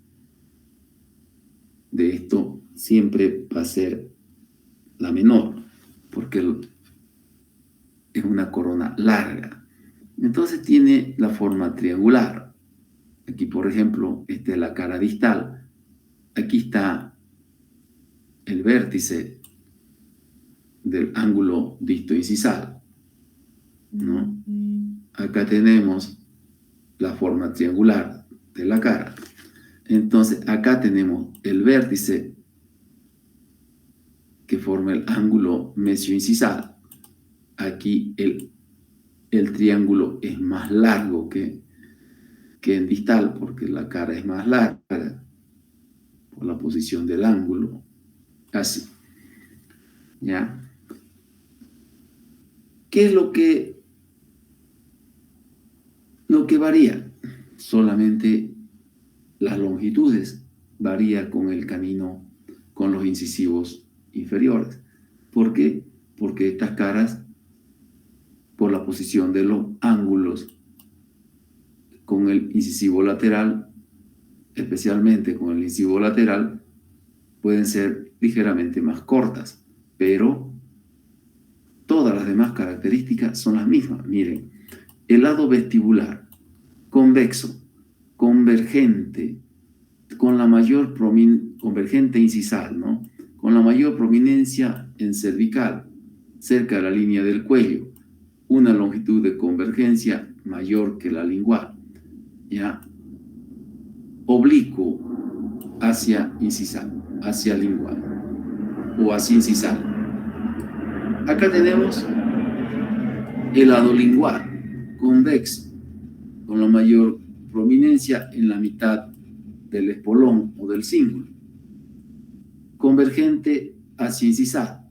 de esto siempre va a ser la menor, porque es una corona larga. Entonces tiene la forma triangular. Aquí, por ejemplo, esta es la cara distal. Aquí está el vértice del ángulo disto-incisal, ¿no? Acá tenemos la forma triangular de la cara. Entonces, acá tenemos el vértice que forma el ángulo mesio-incisal. Aquí el triángulo es más largo que en distal, porque la cara es más larga por la posición del ángulo. Así. ¿Ya? ¿Qué es lo que varía? Solamente las longitudes varía con el canino, con los incisivos inferiores. ¿Por qué? Porque estas caras, por la posición de los ángulos con el incisivo lateral, especialmente con el incisivo lateral, pueden ser ligeramente más cortas, pero todas las demás características son las mismas. Miren, el lado vestibular, convexo, convergente, con la mayor convergente incisal, ¿no? Con la mayor prominencia en cervical, cerca de la línea del cuello, una longitud de convergencia mayor que la lingual, ¿ya? Oblicuo hacia incisal, hacia lingual, o hacia incisal. Acá tenemos el lado lingual, convexo, con la mayor prominencia en la mitad del espolón o del cíngulo, convergente hacia incisal,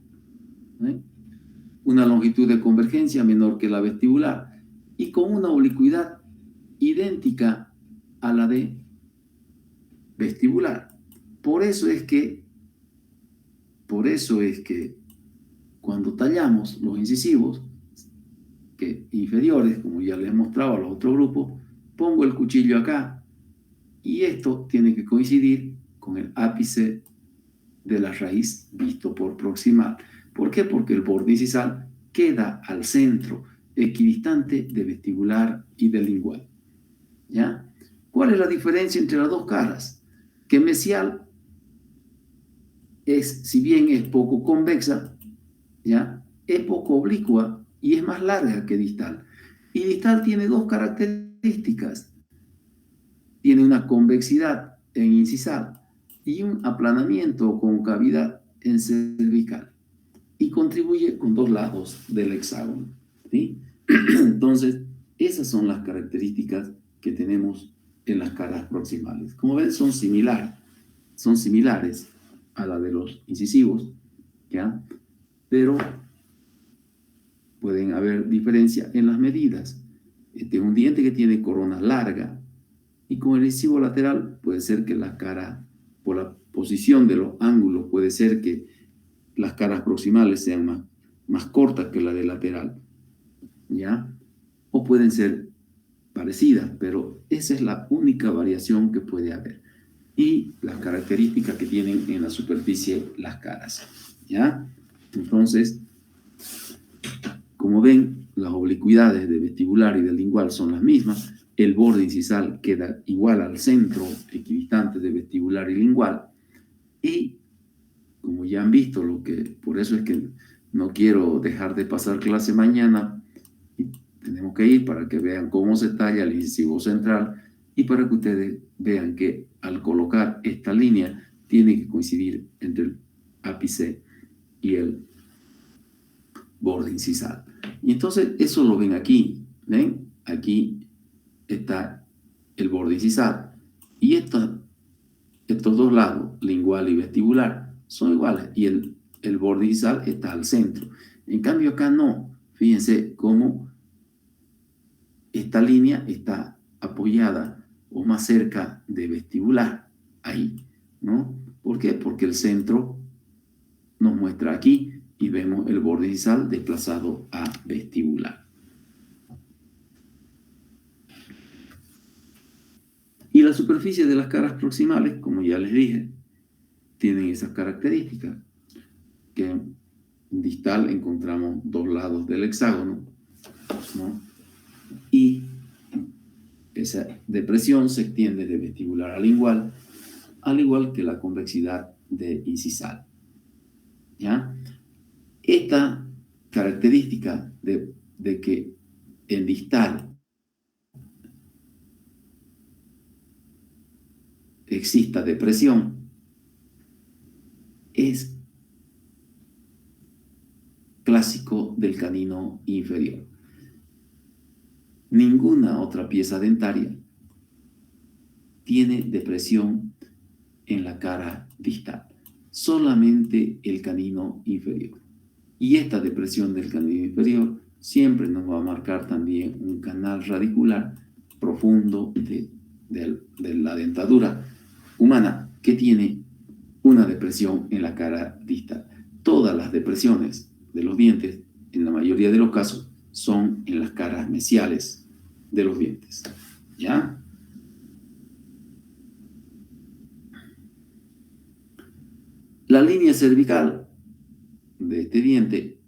¿eh? Una longitud de convergencia menor que la vestibular y con una oblicuidad idéntica a la de vestibular. Por eso es que cuando tallamos los incisivos que inferiores, como ya les mostraba a los otros grupos, pongo el cuchillo acá y esto tiene que coincidir con el ápice de la raíz visto por proximal. ¿Por qué? Porque el borde incisal queda al centro, equidistante de vestibular y de lingual. ¿Ya? ¿Cuál es la diferencia entre las dos caras? Que mesial es, si bien es poco convexa, ¿ya? Es poco oblicua y es más larga que distal. Y distal tiene dos características. Tiene una convexidad en incisal y un aplanamiento o concavidad en cervical. Y contribuye con dos lados del hexágono. ¿Sí? Entonces, esas son las características que tenemos en las caras proximales. Como ven, son similares a la de los incisivos, ¿ya? Pero pueden haber diferencia en las medidas. Este es un diente que tiene corona larga y con el incisivo lateral puede ser que la cara, por la posición de los ángulos, puede ser que las caras proximales sean más cortas que la de lateral, ¿ya? O pueden ser parecidas, pero esa es la única variación que puede haber. Y las características que tienen en la superficie las caras, ¿ya? Entonces, como ven, las oblicuidades de vestibular y del lingual son las mismas. El borde incisal queda igual al centro equidistante de vestibular y lingual. Y, como ya han visto, por eso es que no quiero dejar de pasar clase mañana. Tenemos que ir para que vean cómo se talla el incisivo central y para que ustedes vean que al colocar esta línea tiene que coincidir entre el ápice y el borde incisal. Y entonces eso lo ven aquí, ¿ven? Aquí está el borde incisal y estos dos lados, lingual y vestibular, son iguales y el borde incisal está al centro. En cambio acá no. Fíjense cómo esta línea está apoyada o más cerca de vestibular, ahí, ¿no? ¿Por qué? Porque el centro nos muestra aquí y vemos el borde incisal desplazado a vestibular. Y la superficie de las caras proximales, como ya les dije, tienen esas características, que en distal encontramos dos lados del hexágono, ¿no? Y esa depresión se extiende de vestibular a lingual, al igual que la convexidad de incisal. ¿Ya? Esta característica de que en distal exista depresión es clásico del canino inferior. Ninguna otra pieza dentaria tiene depresión en la cara distal, solamente el canino inferior. Y esta depresión del canino inferior siempre nos va a marcar también un canal radicular profundo de la dentadura humana que tiene una depresión en la cara distal. Todas las depresiones de los dientes, en la mayoría de los casos, son en las caras mesiales de los dientes. ¿Ya? La línea cervical de este diente,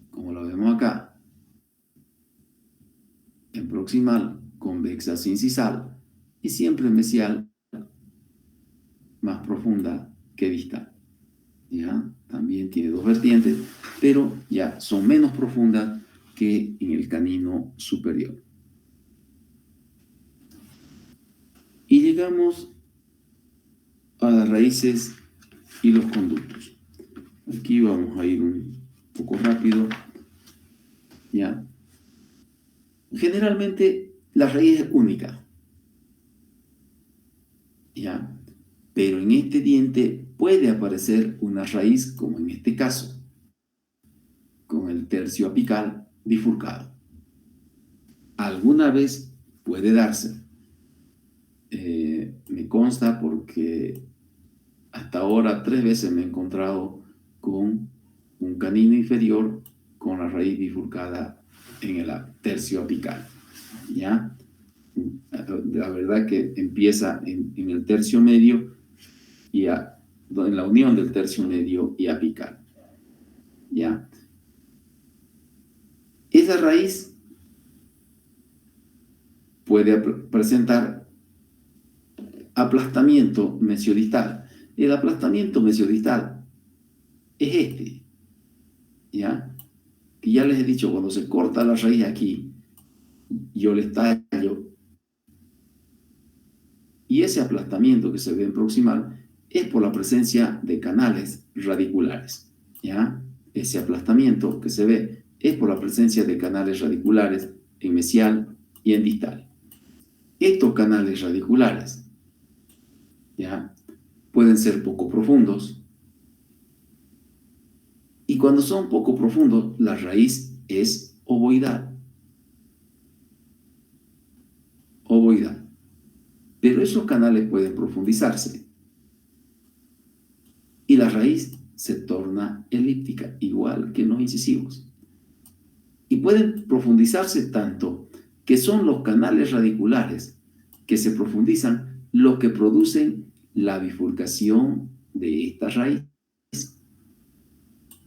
como lo vemos acá, en proximal, convexa incisal y siempre mesial, más profunda que distal. ¿Ya? También tiene dos vertientes, pero ya son menos profundas que en el canino superior. Y llegamos a las raíces y los conductos. Aquí vamos a ir un poco rápido. ¿Ya? Generalmente la raíz es única. ¿Ya? Pero en este diente puede aparecer una raíz, como en este caso, con el tercio apical bifurcado. Alguna vez puede darse. Me consta porque hasta ahora 3 veces me he encontrado con un canino inferior con la raíz bifurcada en el tercio apical, ¿ya? La verdad que empieza en el tercio medio y en la unión del tercio medio y apical, ¿ya? Esa raíz puede presentar aplastamiento mesiodistal. El aplastamiento mesiodistal es este, ¿ya? Que ya les he dicho, cuando se corta la raíz aquí, yo les tallo, y ese aplastamiento que se ve en proximal es por la presencia de canales radiculares, ¿ya? Ese aplastamiento que se ve es por la presencia de canales radiculares en mesial y en distal. Estos canales radiculares, ¿ya? Pueden ser poco profundos, y cuando son poco profundos, la raíz es ovoidal. Ovoidal. Pero esos canales pueden profundizarse y la raíz se torna elíptica, igual que en los incisivos. Y pueden profundizarse tanto que son los canales radiculares que se profundizan los que producen la bifurcación de esta raíz.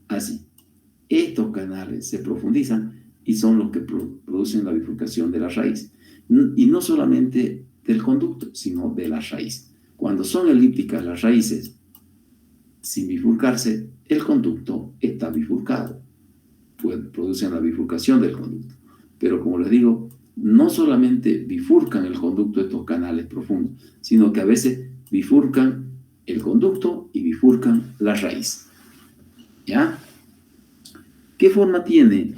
Así, estos canales se profundizan y son los que producen la bifurcación de la raíz. Y no solamente del conducto, sino de la raíz. Cuando son elípticas las raíces, sin bifurcarse, el conducto está bifurcado. Pues producen la bifurcación del conducto. Pero como les digo, no solamente bifurcan el conducto estos canales profundos, sino que a veces bifurcan el conducto y bifurcan la raíz. ¿Ya? ¿Qué forma tiene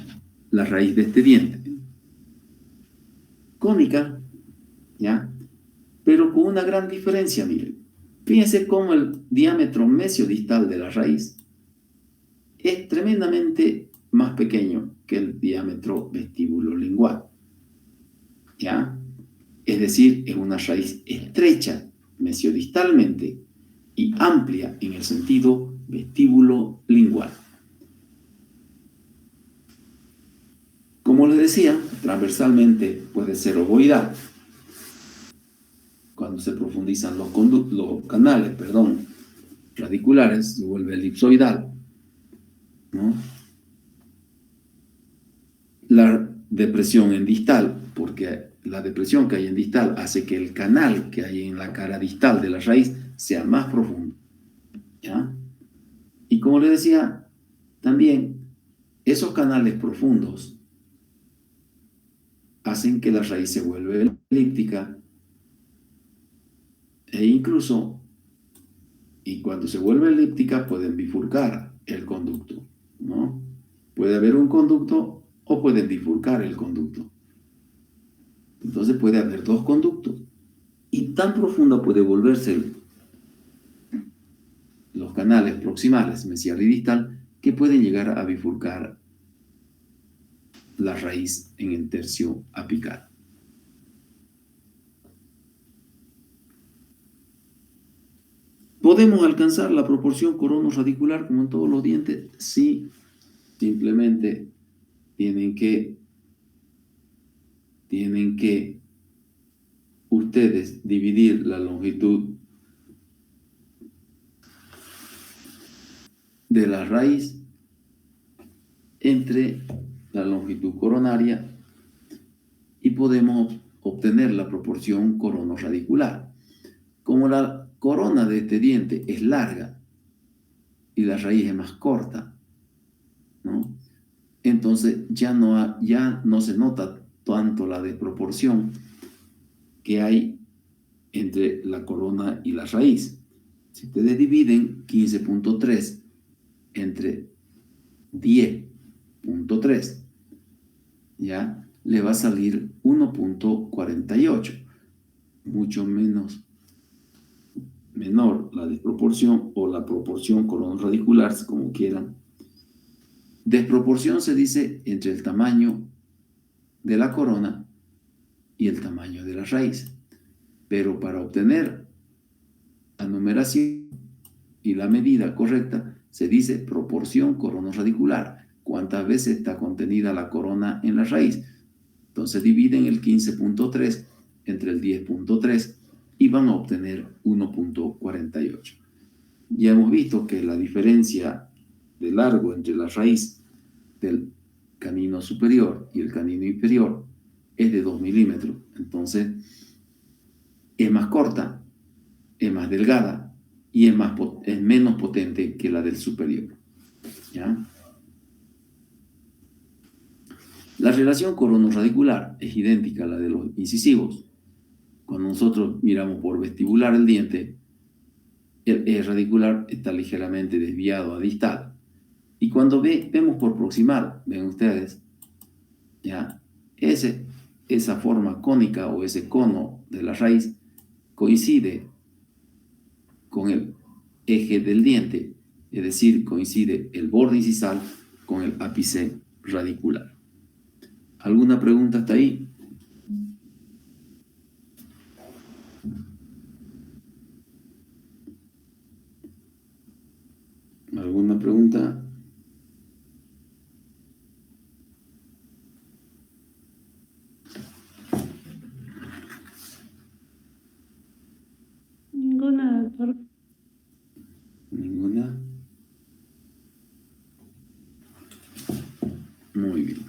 la raíz de este diente? Cónica, ¿ya? Pero con una gran diferencia, miren. Fíjense cómo el diámetro mesiodistal de la raíz es tremendamente más pequeño que el diámetro vestíbulo-lingual, ¿ya? Es decir, es una raíz estrecha mesiodistalmente y amplia en el sentido vestíbulo-lingual. Como les decía, transversalmente puede ser ovoidal. Cuando se profundizan los canales radiculares, se vuelve elipsoidal, ¿no? La depresión en distal, porque la depresión que hay en distal hace que el canal que hay en la cara distal de la raíz sea más profundo, ¿ya? Y como les decía, también esos canales profundos hacen que la raíz se vuelva elíptica e incluso, y cuando se vuelve elíptica, pueden bifurcar el conducto, ¿no? Puede haber un conducto o pueden bifurcar el conducto. Entonces puede haber dos conductos. Y tan profundo puede volverse los canales proximales, mesial y distal, que pueden llegar a bifurcar la raíz en el tercio apical. ¿Podemos alcanzar la proporción corono-radicular como en todos los dientes? Sí, simplemente tienen que ustedes dividir la longitud de la raíz entre la longitud coronaria y podemos obtener la proporción corono-radicular. Como la corona de este diente es larga y la raíz es más corta, ¿no? Entonces ya no se nota tanto la desproporción que hay entre la corona y la raíz. Si ustedes dividen 15.3 entre 10.3, ya le va a salir 1.48, mucho menor la desproporción o la proporción corono-radicular, como quieran. Desproporción se dice entre el tamaño de la corona y el tamaño de la raíz. Pero para obtener la numeración y la medida correcta se dice proporción corona-radicular. ¿Cuántas veces está contenida la corona en la raíz? Entonces dividen el 15.3 entre el 10.3 y van a obtener 1.48. Ya hemos visto que la diferencia de largo entre la raíz del canino superior y el canino inferior es de 2 milímetros. Entonces es más corta, es más delgada y es menos potente que la del superior. ¿Ya? La relación corono-radicular es idéntica a la de los incisivos. Cuando nosotros miramos por vestibular el diente, el radicular está ligeramente desviado a distal. Y cuando vemos por proximal, ven ustedes, ¿ya? Esa forma cónica o ese cono de la raíz coincide con el eje del diente, es decir, coincide el borde incisal con el ápice radicular. ¿Alguna pregunta hasta ahí? ¿Alguna pregunta? Ninguna, doctor. ¿Ninguna? Muy bien.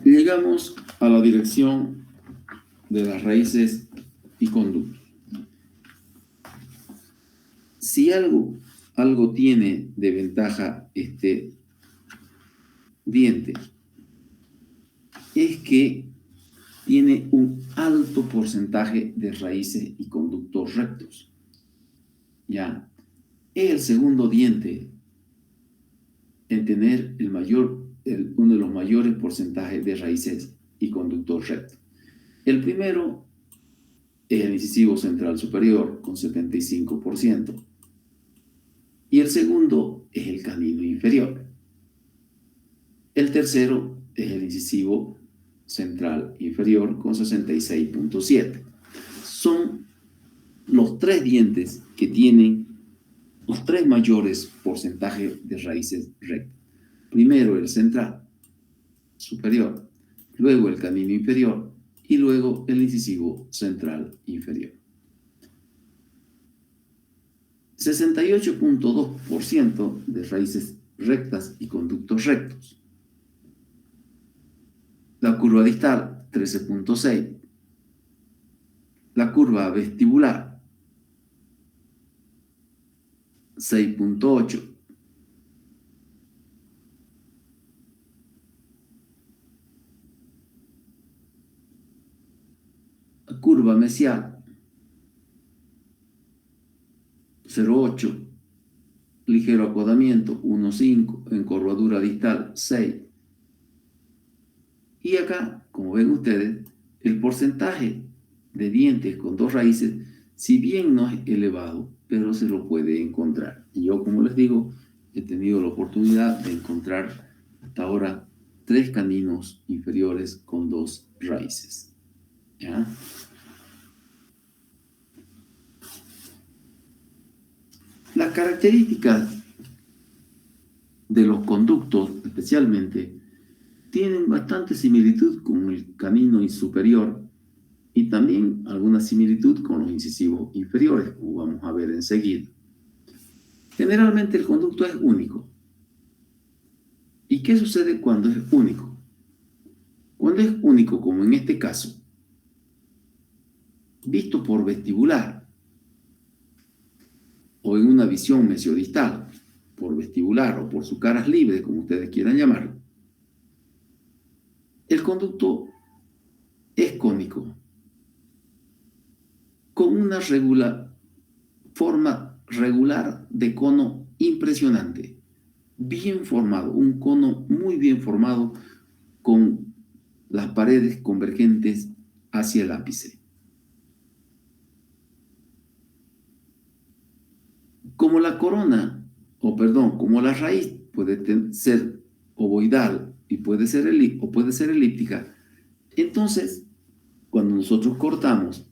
Llegamos a la dirección de las raíces y conductos. Si algo tiene de ventaja este diente, es que tiene un alto porcentaje de raíces y conductos rectos. Ya, es el segundo diente en tener uno de los mayores porcentajes de raíces y conductos rectos. El primero es el incisivo central superior con 75%. Y el segundo es el canino inferior. El tercero es el incisivo central inferior con 66.7. Son los tres dientes que tienen los tres mayores porcentajes de raíces rectas. Primero el central superior, luego el canino inferior y luego el incisivo central inferior. 68.2% de raíces rectas y conductos rectos. La curva distal, 13.6. La curva vestibular, 6.8. La curva mesial, 0.8. Ligero acodamiento, 1.5. Encorvadura distal, 6. Y acá, como ven ustedes, el porcentaje de dientes con dos raíces, si bien no es elevado, pero se lo puede encontrar. Y yo, como les digo, he tenido la oportunidad de encontrar hasta ahora 3 caninos inferiores con 2 raíces. ¿Ya? Las características de los conductos, especialmente, tienen bastante similitud con el canino superior y también alguna similitud con los incisivos inferiores, como vamos a ver enseguida. Generalmente el conducto es único. ¿Y qué sucede cuando es único? Cuando es único, como en este caso, visto por vestibular o en una visión mesiodistal, por vestibular o por sus caras libres, como ustedes quieran llamarlo, el conducto es cónico, con una forma regular de cono impresionante, bien formado, un cono muy bien formado con las paredes convergentes hacia el ápice. Como la corona, como la raíz puede ser ovoidal y puede ser elíptica, Entonces, cuando nosotros cortamos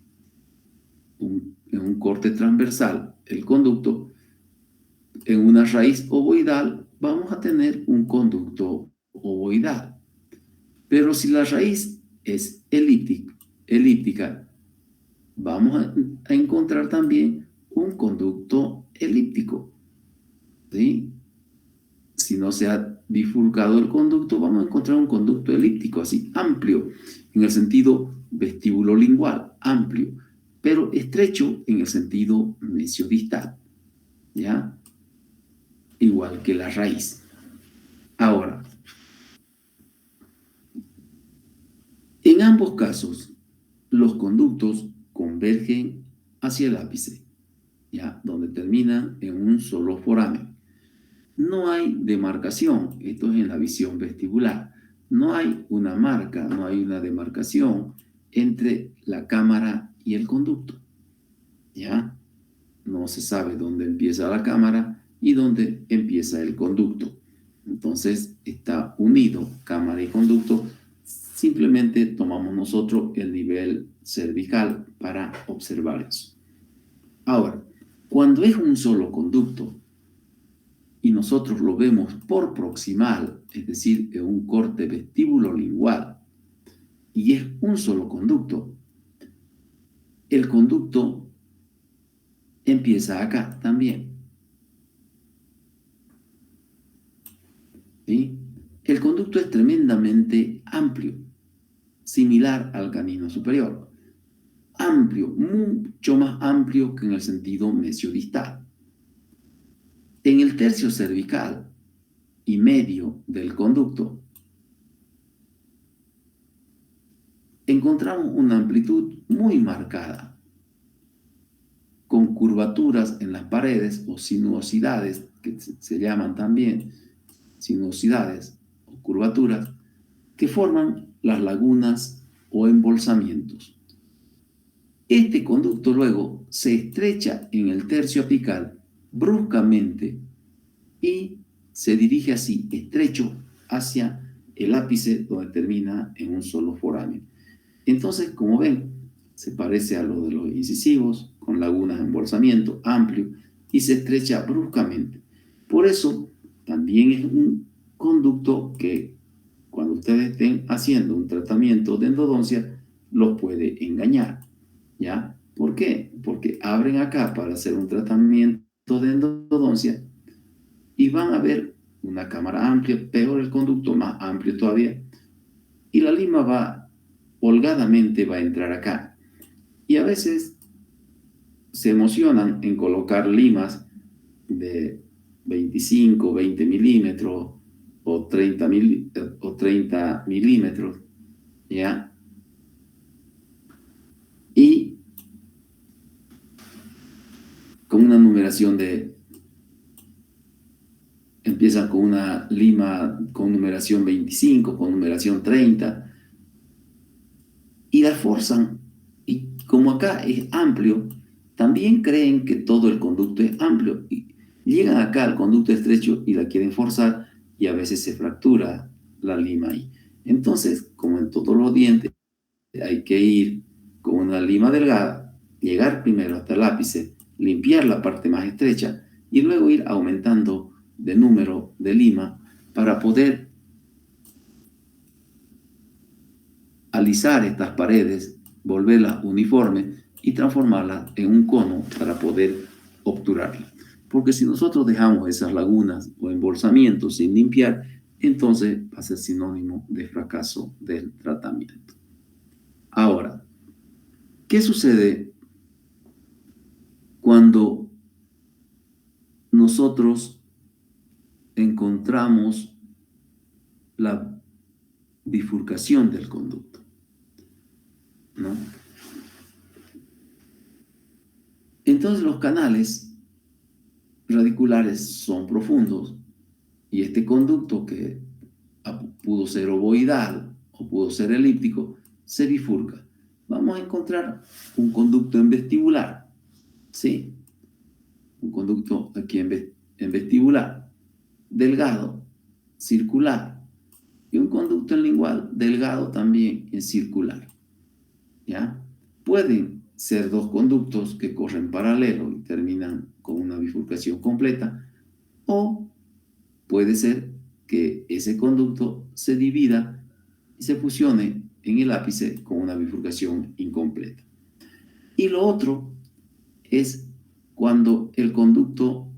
en un corte transversal el conducto, en una raíz ovoidal vamos a tener un conducto ovoidal. Pero si la raíz es elíptica, vamos a encontrar también un conducto elíptico, ¿sí? Si no se ha bifurcado el conducto, vamos a encontrar un conducto elíptico, así, amplio, en el sentido vestíbulo-lingual, amplio, pero estrecho en el sentido mesiodistal, ¿ya? Igual que la raíz. Ahora, en ambos casos, los conductos convergen hacia el ápice, ¿ya? Donde terminan en un solo foramen. No hay demarcación, esto es en la visión vestibular. No hay una marca, no hay una demarcación entre la cámara y el conducto, ¿ya? No se sabe dónde empieza la cámara y dónde empieza el conducto. Entonces está unido cámara y conducto. Simplemente tomamos nosotros el nivel cervical para observar eso. Ahora, cuando es un solo conducto y nosotros lo vemos por proximal, es decir, en un corte vestíbulo-lingual, y es un solo conducto, el conducto empieza acá también. ¿Sí? El conducto es tremendamente amplio, similar al canino superior. Amplio, mucho más amplio que en el sentido mesiodistal. En el tercio cervical y medio del conducto encontramos una amplitud muy marcada, con curvaturas en las paredes o sinuosidades, que se llaman también sinuosidades o curvaturas, que forman las lagunas o embolsamientos. Este conducto luego se estrecha en el tercio apical bruscamente y se dirige así, estrecho, hacia el ápice donde termina en un solo foramen. Entonces, como ven, se parece a lo de los incisivos, con lagunas de embolsamiento amplio y se estrecha bruscamente. Por eso, también es un conducto que cuando ustedes estén haciendo un tratamiento de endodoncia, los puede engañar, ¿ya? ¿Por qué? Porque abren acá para hacer un tratamiento de endodoncia y van a ver una cámara amplia, peor el conducto, más amplio todavía, y la lima holgadamente va a entrar acá. Y a veces se emocionan en colocar limas de 25, 20 milímetros o 30 milímetros, ¿ya? Y con una numeración empiezan con una lima con numeración 25, con numeración 30, y la forzan. Y como acá es amplio, también creen que todo el conducto es amplio. Y llegan acá al conducto estrecho y la quieren forzar y a veces se fractura la lima ahí. Entonces, como en todos los dientes, hay que ir con una lima delgada, llegar primero hasta el ápice, limpiar la parte más estrecha y luego ir aumentando de número de lima para poder alisar estas paredes, volverlas uniformes y transformarlas en un cono para poder obturarlas. Porque si nosotros dejamos esas lagunas o embolsamientos sin limpiar, entonces va a ser sinónimo de fracaso del tratamiento. Ahora, ¿qué sucede cuando nosotros encontramos la bifurcación del conducto? ¿No? Entonces los canales radiculares son profundos y este conducto, que pudo ser ovoidal o pudo ser elíptico, se bifurca. Vamos a encontrar un conducto en vestibular, ¿sí? Un conducto aquí en vestibular, delgado, circular, Y un conducto lingual delgado también es circular, ¿ya? Pueden ser dos conductos que corren paralelo y terminan con una bifurcación completa, o puede ser que ese conducto se divida y se fusione en el ápice con una bifurcación incompleta. Y lo otro es cuando el conducto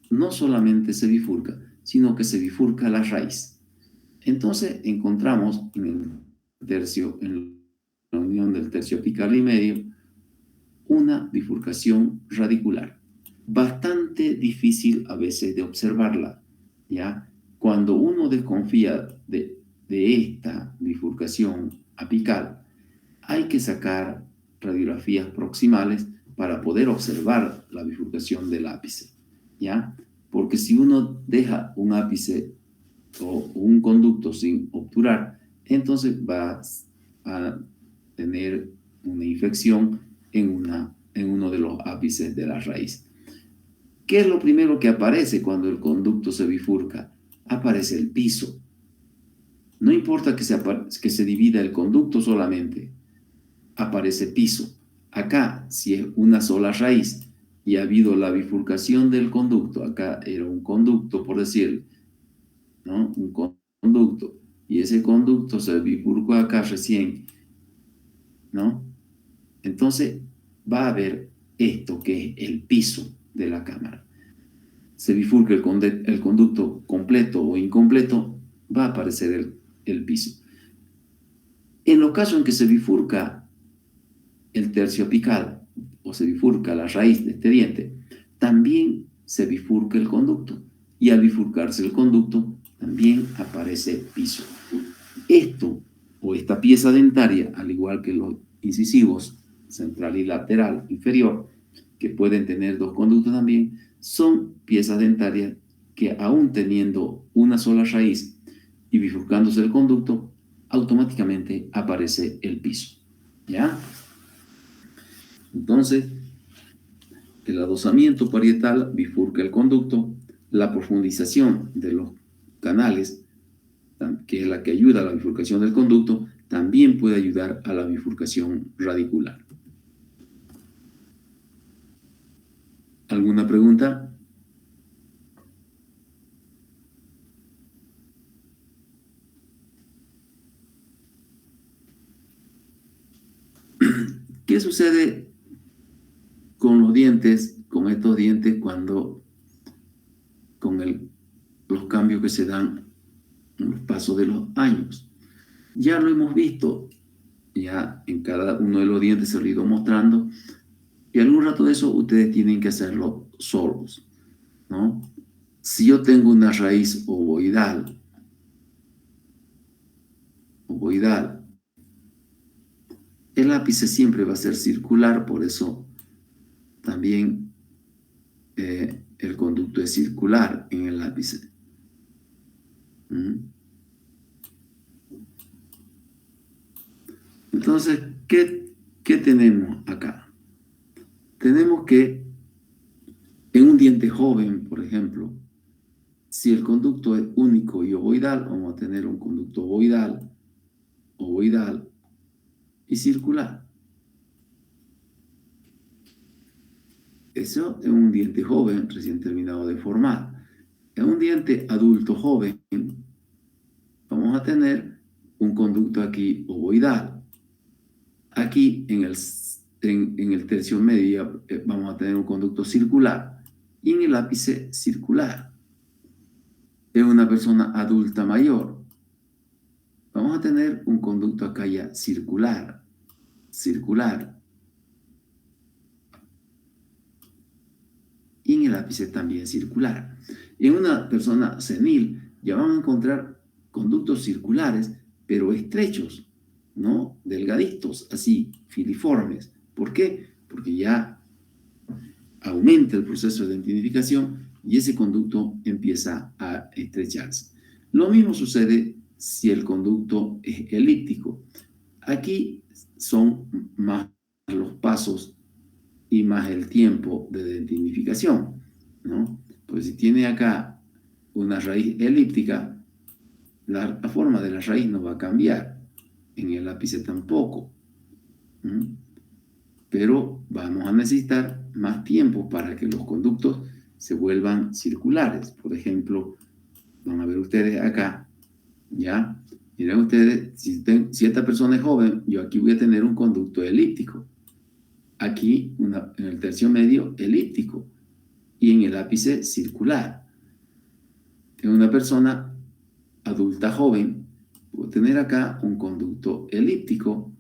no solamente se bifurca, sino que se bifurca la raíz. Entonces encontramos en la unión del tercio apical y medio, una bifurcación radicular. Bastante difícil a veces de observarla, ¿ya? Cuando uno desconfía de esta bifurcación apical, hay que sacar radiografías proximales para poder observar la bifurcación del ápice, ¿ya? Porque si uno deja un ápice o un conducto sin obturar, entonces va a tener una infección en uno de los ápices de la raíz. ¿Qué es lo primero que aparece cuando el conducto se bifurca? Aparece el piso. No importa que se divida el conducto solamente, aparece piso. Acá, si es una sola raíz y ha habido la bifurcación del conducto, acá era un conducto, por decir, ¿no? Un conducto, y ese conducto se bifurcó acá recién, ¿no? Entonces va a haber esto que es el piso de la cámara. Se bifurca el conducto completo o incompleto, va a aparecer el piso. En los casos en que se bifurca el tercio apical o se bifurca la raíz de este diente, también se bifurca el conducto, y al bifurcarse el conducto también aparece piso. Esto o esta pieza dentaria, al igual que los incisivos central y lateral inferior, que pueden tener dos conductos también, son piezas dentarias que, aún teniendo una sola raíz y bifurcándose el conducto, automáticamente aparece el piso, ¿ya? Entonces, el adosamiento parietal bifurca el conducto, la profundización de los canales, que es la que ayuda a la bifurcación del conducto, también puede ayudar a la bifurcación radicular. ¿Alguna pregunta? ¿Qué sucede con los dientes, con estos dientes, cuando con los cambios que se dan en el paso de los años? Ya lo hemos visto, ya en cada uno de los dientes se lo he ido mostrando, y algún rato de eso ustedes tienen que hacerlo solos, ¿no? Si yo tengo una raíz ovoidal, el ápice siempre va a ser circular, por eso también el conducto es circular en el ápice. Entonces, ¿qué tenemos acá? Tenemos que en un diente joven, por ejemplo, si el conducto es único y ovoidal, vamos a tener un conducto ovoidal y circular. Eso es un diente joven recién terminado de formar. En un diente adulto joven vamos a tener un conducto aquí ovoidal. Aquí en el tercio medio vamos a tener un conducto circular, y en el ápice circular. En una persona adulta mayor vamos a tener un conducto acá ya circular, y en el ápice también circular. En una persona senil ya vamos a encontrar conductos circulares, pero estrechos, ¿no? Delgaditos, así, filiformes. ¿Por qué? Porque ya aumenta el proceso de dentificación y ese conducto empieza a estrecharse. Lo mismo sucede si el conducto es elíptico. Aquí son más los pasos y más el tiempo de dentificación, ¿no? Pues si tiene acá una raíz elíptica, la forma de la raíz no va a cambiar, en el ápice tampoco. Pero vamos a necesitar más tiempo para que los conductos se vuelvan circulares. Por ejemplo, van a ver ustedes acá, ¿ya? Miren ustedes, si esta persona es joven, yo aquí voy a tener un conducto elíptico. Aquí, en el tercio medio, elíptico. Y en el ápice, circular. En una persona adulta joven, puedo tener acá un conducto elíptico,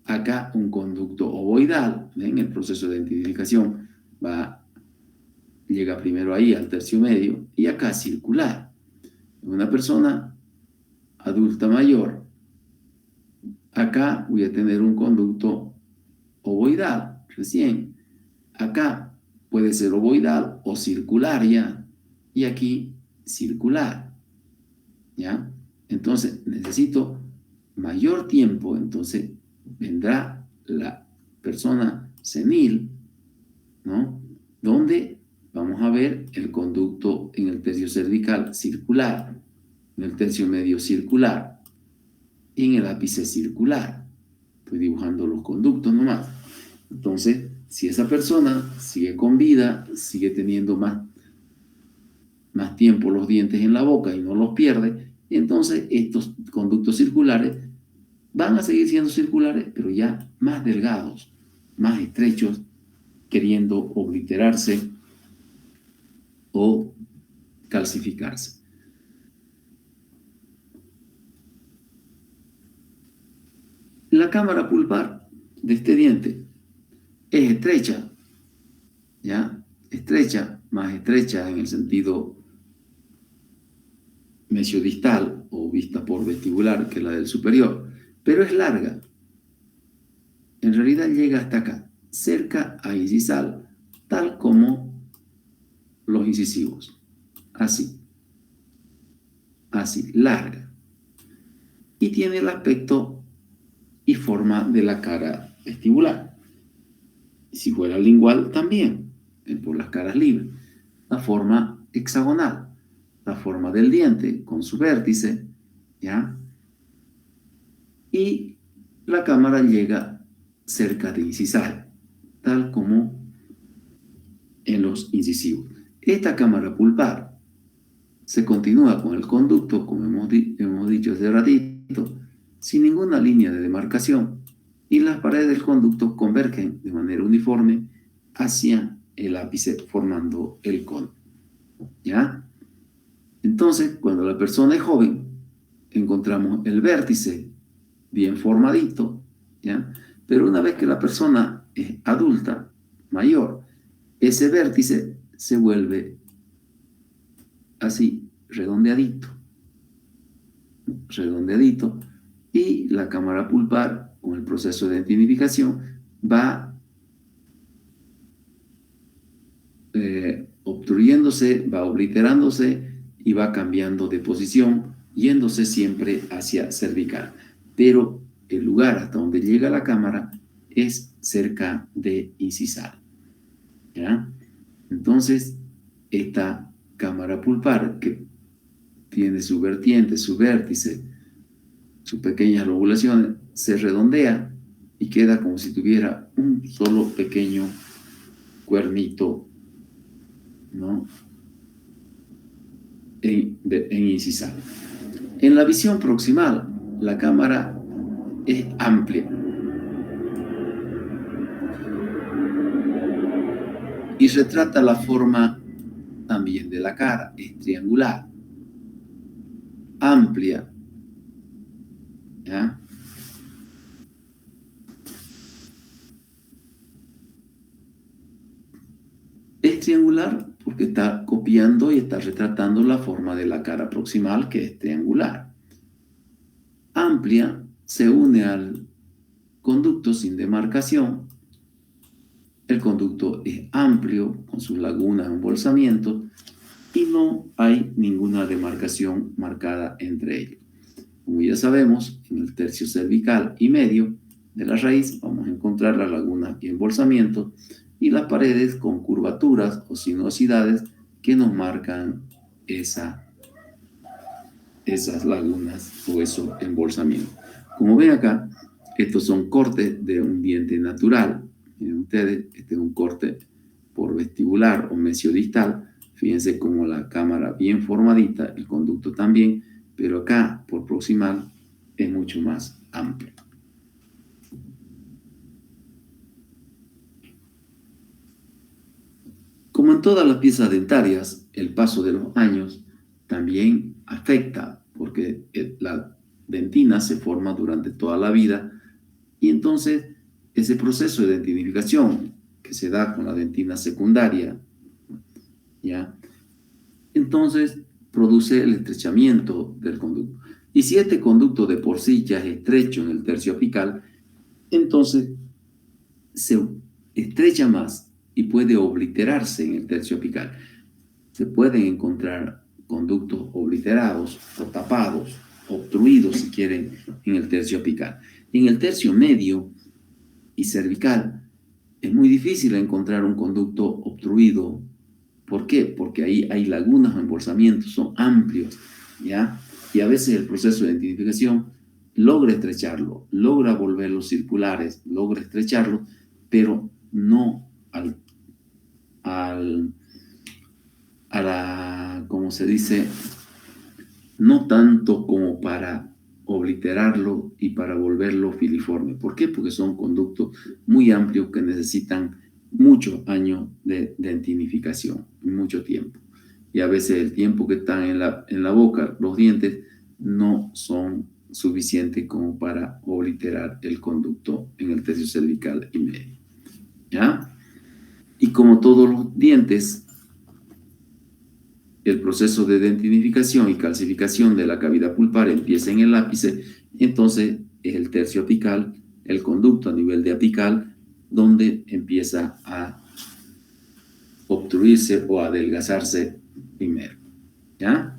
acá un conducto ovoidal. ¿Ven? El proceso de identificación llega primero ahí al tercio medio y acá circular. En una persona adulta mayor, acá voy a tener un conducto ovoidal recién. Acá puede ser ovoidal o circular ya, y aquí circular, ¿ya? Entonces necesito mayor tiempo, entonces vendrá la persona senil, ¿no? Donde vamos a ver el conducto en el tercio cervical circular, en el tercio medio circular y en el ápice circular. Estoy dibujando los conductos nomás. Entonces, si esa persona sigue con vida, sigue teniendo más tiempo los dientes en la boca y no los pierde, entonces estos conductos circulares van a seguir siendo circulares, pero ya más delgados, más estrechos, queriendo obliterarse o calcificarse. La cámara pulpar de este diente es estrecha, ¿ya? Estrecha, más estrecha en el sentido mesiodistal o vista por vestibular que la del superior, pero es larga. En realidad llega hasta acá, cerca a incisal, tal como los incisivos. Así, larga. Y tiene el aspecto y forma de la cara vestibular. Si fuera lingual, también, por las caras libres. La forma hexagonal, la forma del diente con su vértice, ¿ya? Y la cámara llega cerca de incisal, tal como en los incisivos. Esta cámara pulpar se continúa con el conducto, como hemos dicho hace ratito, sin ninguna línea de demarcación, y las paredes del conducto convergen de manera uniforme hacia el ápice formando el cono, ¿ya? Entonces, cuando la persona es joven, encontramos el vértice bien formadito, ¿ya? Pero una vez que la persona es adulta, mayor, ese vértice se vuelve así, redondeadito, y la cámara pulpar, con el proceso de identificación, va obstruyéndose, va obliterándose y va cambiando de posición, yéndose siempre hacia cervical. Pero el lugar hasta donde llega la cámara es cerca de incisal, ¿ya? Entonces, esta cámara pulpar, que tiene su vertiente, su vértice, sus pequeñas lobulaciones, se redondea y queda como si tuviera un solo pequeño cuernito, ¿no? En incisal. En la visión proximal, la cámara es amplia y retrata la forma también de la cara, es triangular, amplia, ¿ya? Es triangular porque está copiando y está retratando la forma de la cara proximal, que es triangular. Amplia se une al conducto sin demarcación. El conducto es amplio, con sus lagunas, embolsamientos, y no hay ninguna demarcación marcada entre ellos. Como ya sabemos, en el tercio cervical y medio de la raíz vamos a encontrar las lagunas y embolsamientos y las paredes con curvaturas o sinuosidades que nos marcan esa esas lagunas o esos embolsamientos. Como ven acá, estos son cortes de un diente natural. Miren ustedes, este es un corte por vestibular o mesiodistal. Fíjense como la cámara bien formadita, el conducto también, pero acá por proximal es mucho más amplio. Como en todas las piezas dentarias, el paso de los años también afecta, porque la dentina se forma durante toda la vida y entonces ese proceso de dentinificación que se da con la dentina secundaria, ¿ya? Entonces produce el estrechamiento del conducto. Y si este conducto de por sí ya es estrecho en el tercio apical, entonces se estrecha más y puede obliterarse en el tercio apical. Se pueden encontrar conductos obliterados o tapados, obstruidos si quieren, en el tercio apical. En el tercio medio y cervical es muy difícil encontrar un conducto obstruido. ¿Por qué? Porque ahí hay lagunas o embolsamientos, son amplios, ¿ya? Y a veces el proceso de identificación logra estrecharlo, logra volverlos circulares, logra estrecharlo, pero no ¿cómo se dice? No tanto como para obliterarlo y para volverlo filiforme. ¿Por qué? Porque son conductos muy amplios que necesitan muchos años de dentinificación, mucho tiempo. Y a veces el tiempo que están en la boca, los dientes, no son suficientes como para obliterar el conducto en el tercio cervical y medio. ¿Ya? Y como todos los dientes, el proceso de dentinificación y calcificación de la cavidad pulpar empieza en el ápice, entonces es el tercio apical, el conducto a nivel de apical, donde empieza a obstruirse o a adelgazarse primero. ¿Ya?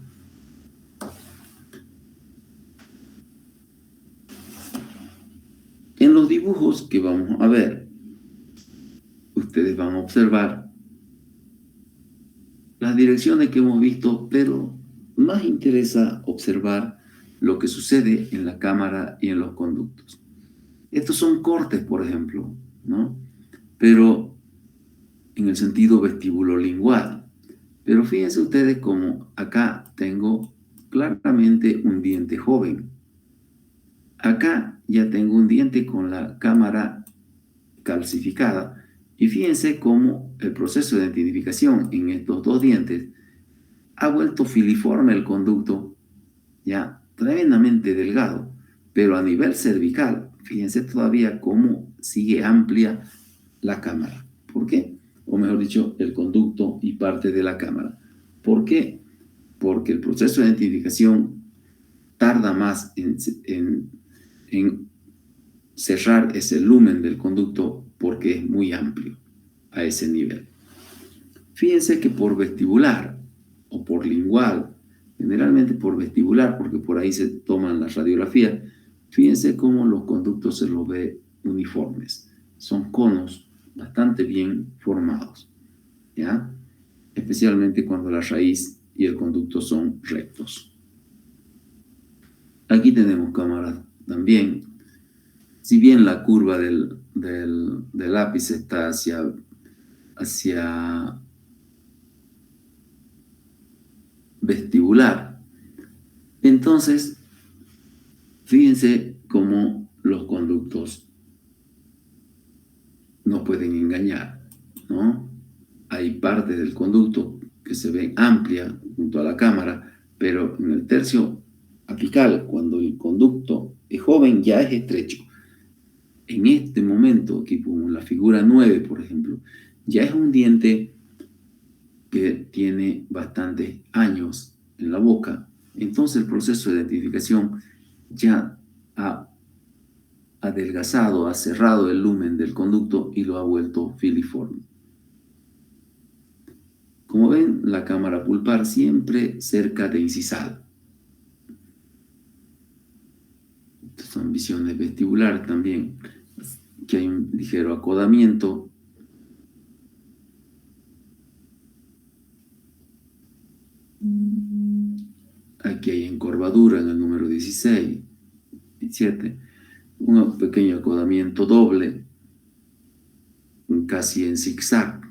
En los dibujos que vamos a ver, ustedes van a observar las direcciones que hemos visto, pero más interesa observar lo que sucede en la cámara y en los conductos. Estos son cortes, por ejemplo, ¿no? Pero en el sentido vestibulolingual. Pero fíjense ustedes como acá tengo claramente un diente joven. Acá ya tengo un diente con la cámara calcificada. Y fíjense cómo el proceso de identificación en estos dos dientes ha vuelto filiforme el conducto, ya tremendamente delgado, pero a nivel cervical, fíjense todavía cómo sigue amplia la cámara. ¿Por qué? O mejor dicho, el conducto y parte de la cámara. ¿Por qué? Porque el proceso de identificación tarda más en cerrar ese lumen del conducto porque es muy amplio a ese nivel. Fíjense que por vestibular o por lingual, generalmente por vestibular, porque por ahí se toman las radiografías, fíjense cómo los conductos se los ve uniformes. Son conos bastante bien formados, ¿ya? Especialmente cuando la raíz y el conducto son rectos. Aquí tenemos cámaras también. Si bien la curva del ápice está hacia vestibular, entonces fíjense cómo los conductos nos pueden engañar, ¿no? Hay parte del conducto que se ve amplia junto a la cámara, pero en el tercio apical, cuando el conducto es joven, ya es estrecho. En este momento, aquí como la figura 9, por ejemplo, ya es un diente que tiene bastantes años en la boca. Entonces el proceso de identificación ya ha adelgazado, ha cerrado el lumen del conducto y lo ha vuelto filiforme. Como ven, la cámara pulpar siempre cerca de incisal. Estas son visiones vestibulares también, que hay un ligero acodamiento. Aquí Aquí hay encorvadura en el número 16, 17. Un pequeño acodamiento doble, casi en zigzag.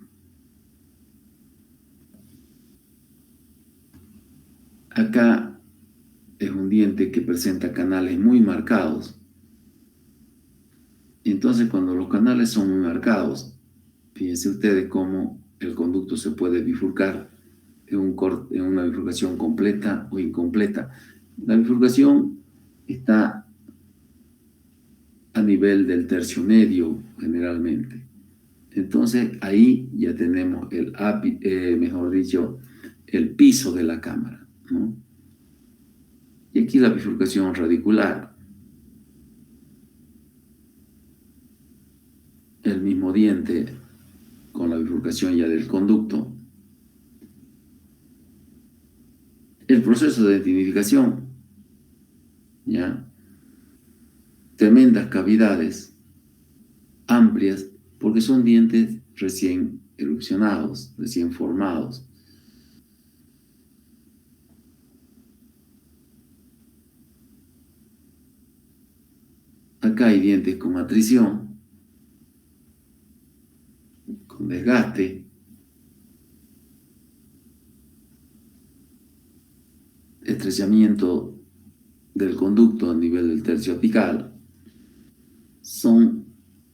Acá es un diente que presenta canales muy marcados. Entonces, cuando los canales son muy marcados, fíjense ustedes cómo el conducto se puede bifurcar en una bifurcación completa o incompleta. La bifurcación está a nivel del tercio medio, generalmente. Entonces, ahí ya tenemos mejor dicho, el piso de la cámara, ¿no? Y aquí la bifurcación radicular. El mismo diente con la bifurcación ya del conducto. El proceso de dentidificación, ¿ya? Tremendas cavidades, amplias, porque son dientes recién erupcionados, recién formados. Acá hay dientes con atrición, con desgaste, estrechamiento del conducto a nivel del tercio apical. Son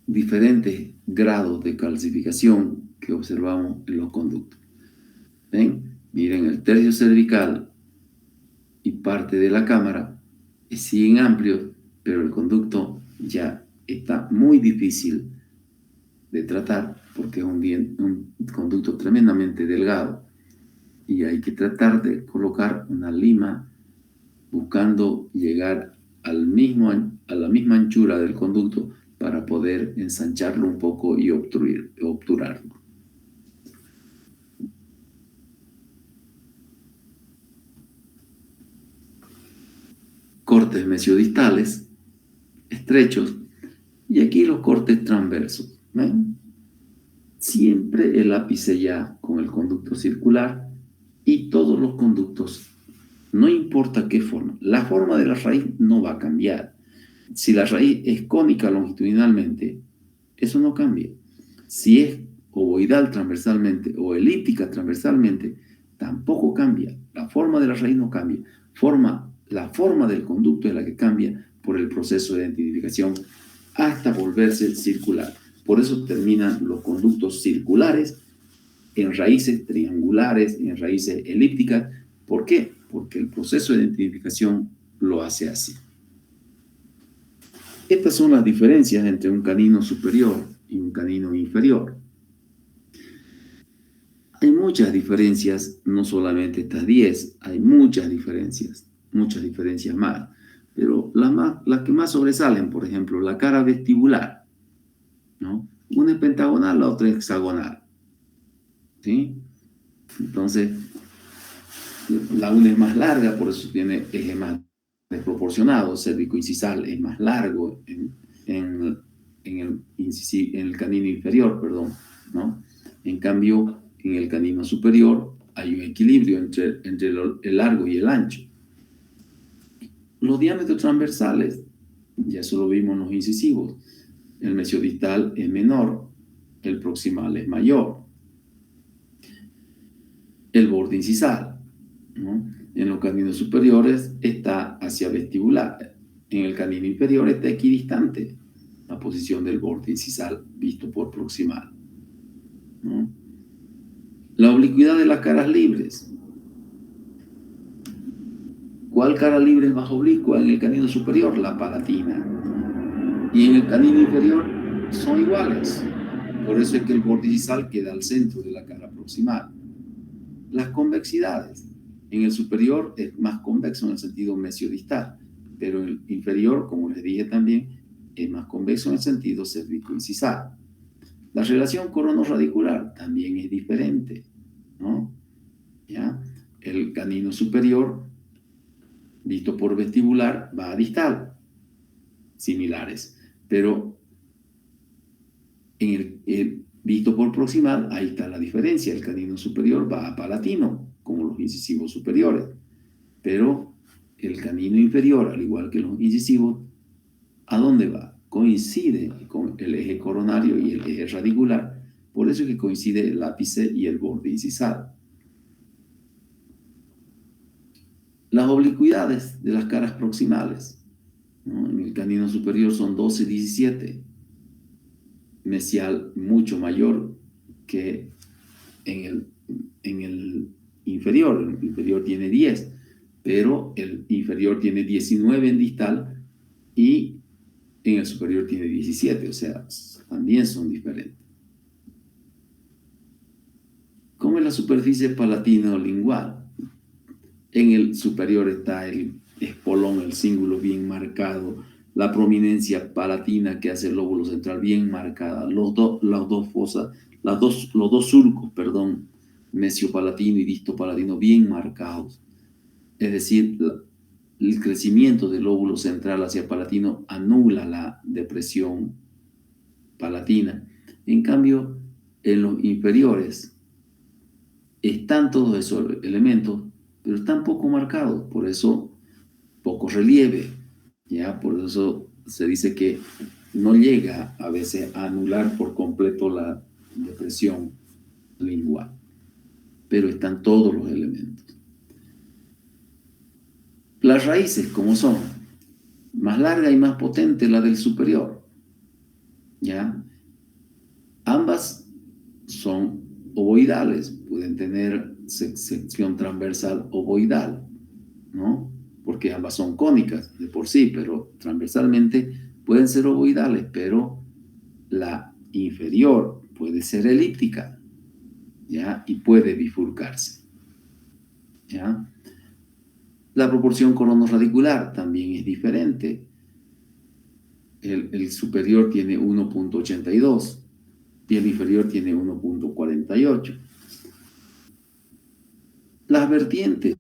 diferentes grados de calcificación que observamos en los conductos. ¿Ven? Miren, el tercio cervical y parte de la cámara siguen amplios, pero el conducto ya está muy difícil de tratar porque es un conducto tremendamente delgado y hay que tratar de colocar una lima buscando llegar a la misma anchura del conducto para poder ensancharlo un poco y obturarlo. Cortes mesiodistales estrechos y aquí los cortes transversos. ¿Ven? Siempre el ápice ya con el conducto circular y todos los conductos, no importa qué forma, la forma de la raíz no va a cambiar. Si la raíz es cónica longitudinalmente, eso no cambia. Si es ovoidal transversalmente o elíptica transversalmente, tampoco cambia. La forma de la raíz no cambia. La forma del conducto es la que cambia por el proceso de dentidificación hasta volverse circular. Por eso terminan los conductos circulares en raíces triangulares, en raíces elípticas. ¿Por qué? Porque el proceso de dentidificación lo hace así. Estas son las diferencias entre un canino superior y un canino inferior. Hay muchas diferencias, no solamente estas 10, hay muchas diferencias más. Pero las que más sobresalen, por ejemplo, la cara vestibular, ¿no? Una es pentagonal, la otra es hexagonal, ¿sí? Entonces, la una es más larga, por eso tiene eje más desproporcionado, cérvico-incisal es más largo en el canino inferior, perdón, ¿no? En cambio, en el canino superior hay un equilibrio entre el largo y el ancho. Los diámetros transversales, ya eso lo vimos en los incisivos, el mesiodistal es menor, el proximal es mayor. El borde incisal, ¿no? En los caninos superiores está hacia vestibular, en el canino inferior está equidistante la posición del borde incisal visto por proximal, ¿no? La oblicuidad de las caras libres. ¿Cuál cara libre es más oblicua en el canino superior? La palatina. Y en el canino inferior son iguales. Por eso es que el borde incisal queda al centro de la cara proximal. Las convexidades. En el superior es más convexo en el sentido mesiodistal, pero en el inferior, como les dije también, es más convexo en el sentido cérvico-incisal. La relación corono-radicular también es diferente, ¿no? ¿Ya? El canino superior, visto por vestibular, va a distal, similares, pero en el visto por proximal, ahí está la diferencia. El canino superior va a palatino, como los incisivos superiores, pero el canino inferior, al igual que los incisivos, ¿a dónde va? Coincide con el eje coronario y el eje radicular. Por eso es que coincide el ápice y el borde incisal. Las oblicuidades de las caras proximales, ¿no? En el canino superior son 12, 17. Mesial mucho mayor que en el inferior. El inferior tiene 10, pero el inferior tiene 19 en distal y en el superior tiene 17, o sea, también son diferentes. ¿Cómo es la superficie palatino-lingual? En el superior está el espolón, el cíngulo bien marcado, la prominencia palatina que hace el lóbulo central bien marcada, los dos surcos, mesiopalatino y distopalatino bien marcados. Es decir, el crecimiento del lóbulo central hacia palatino anula la depresión palatina. En cambio, en los inferiores están todos esos elementos, pero están poco marcados, por eso poco relieve, ¿ya? Por eso se dice que no llega a veces a anular por completo la depresión lingual, pero están todos los elementos. Las raíces, ¿cómo son? Más larga y más potente la del superior, ¿ya? Ambas son ovoidales, pueden tener sección transversal ovoidal, ¿no? Porque ambas son cónicas de por sí, pero transversalmente pueden ser ovoidales, pero la inferior puede ser elíptica, ¿ya? Y puede bifurcarse, ¿ya? La proporción coronoradicular también es diferente. El superior tiene 1.82 y el inferior tiene 1.48. Las vertientes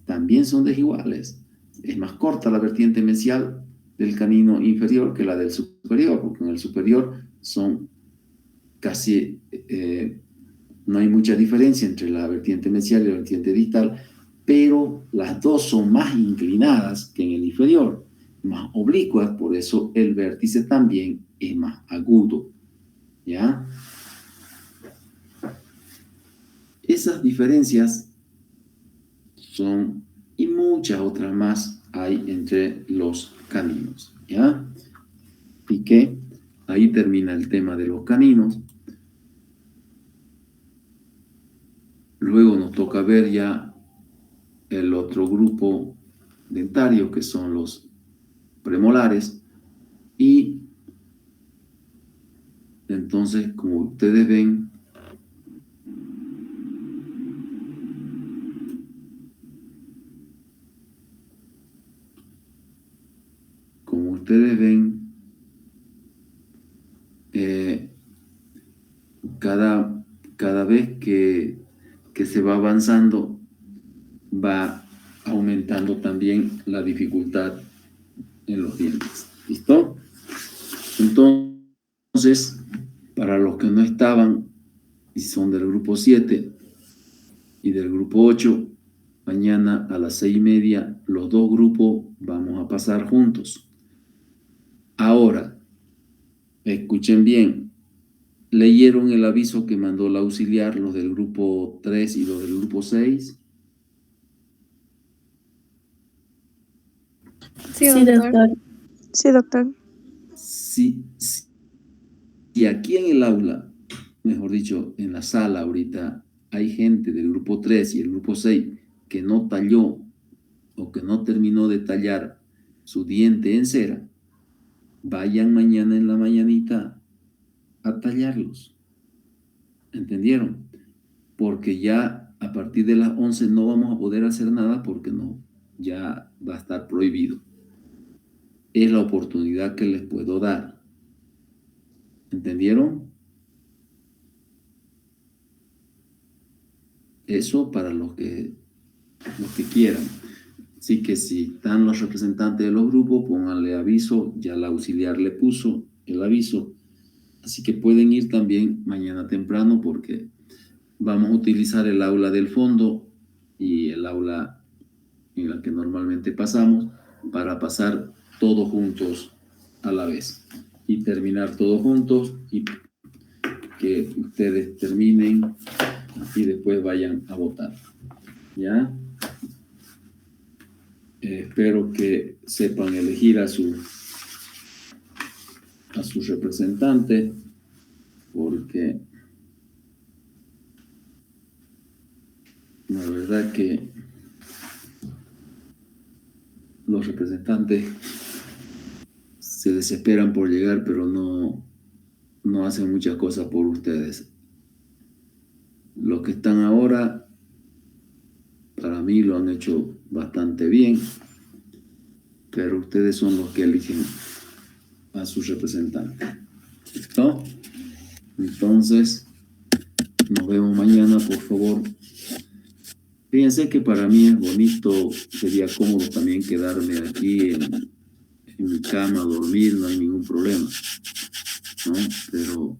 también son desiguales. Es más corta la vertiente mesial del canino inferior que la del superior, porque en el superior son casi, no hay mucha diferencia entre la vertiente mesial y la vertiente distal, pero las dos son más inclinadas que en el inferior, más oblicuas, por eso el vértice también es más agudo, ¿ya? Esas diferencias son, y muchas otras más hay entre los caninos, ¿ya? Y que ahí termina el tema de los caninos. Luego nos toca ver ya el otro grupo dentario, que son los premolares, y entonces, como ustedes ven, cada vez que se va avanzando, va aumentando también la dificultad en los dientes. ¿Listo? Entonces, para los que no estaban y son del grupo 7 y del grupo 8, mañana a las 6:30, los dos grupos vamos a pasar juntos. Ahora, escuchen bien, ¿leyeron el aviso que mandó la auxiliar, los del grupo 3 y los del grupo 6? Sí, doctor. Sí, doctor. Sí, y aquí en el aula, mejor dicho, en la sala ahorita, hay gente del grupo 3 y el grupo 6 que no talló o que no terminó de tallar su diente en cera, vayan mañana en la mañanita a tallarlos. ¿Entendieron? Porque ya a partir de las 11 no vamos a poder hacer nada porque no, ya va a estar prohibido. Es la oportunidad que les puedo dar. ¿Entendieron? Eso para los que quieran. Así que si están los representantes de los grupos, pónganle aviso. Ya la auxiliar le puso el aviso. Así que pueden ir también mañana temprano porque vamos a utilizar el aula del fondo y el aula en la que normalmente pasamos, para pasar todos juntos a la vez y terminar todos juntos y que ustedes terminen y después vayan a votar. ¿Ya? Espero que sepan elegir a su representante, porque la verdad que los representantes se desesperan por llegar, pero no hacen muchas cosas por ustedes. Los que están ahora, para mí lo han hecho bastante bien, pero ustedes son los que eligen a sus representantes. ¿Listo? Entonces, nos vemos mañana, por favor. Fíjense que para mí es bonito, sería cómodo también quedarme aquí en mi cama, dormir, no hay ningún problema, ¿no? Pero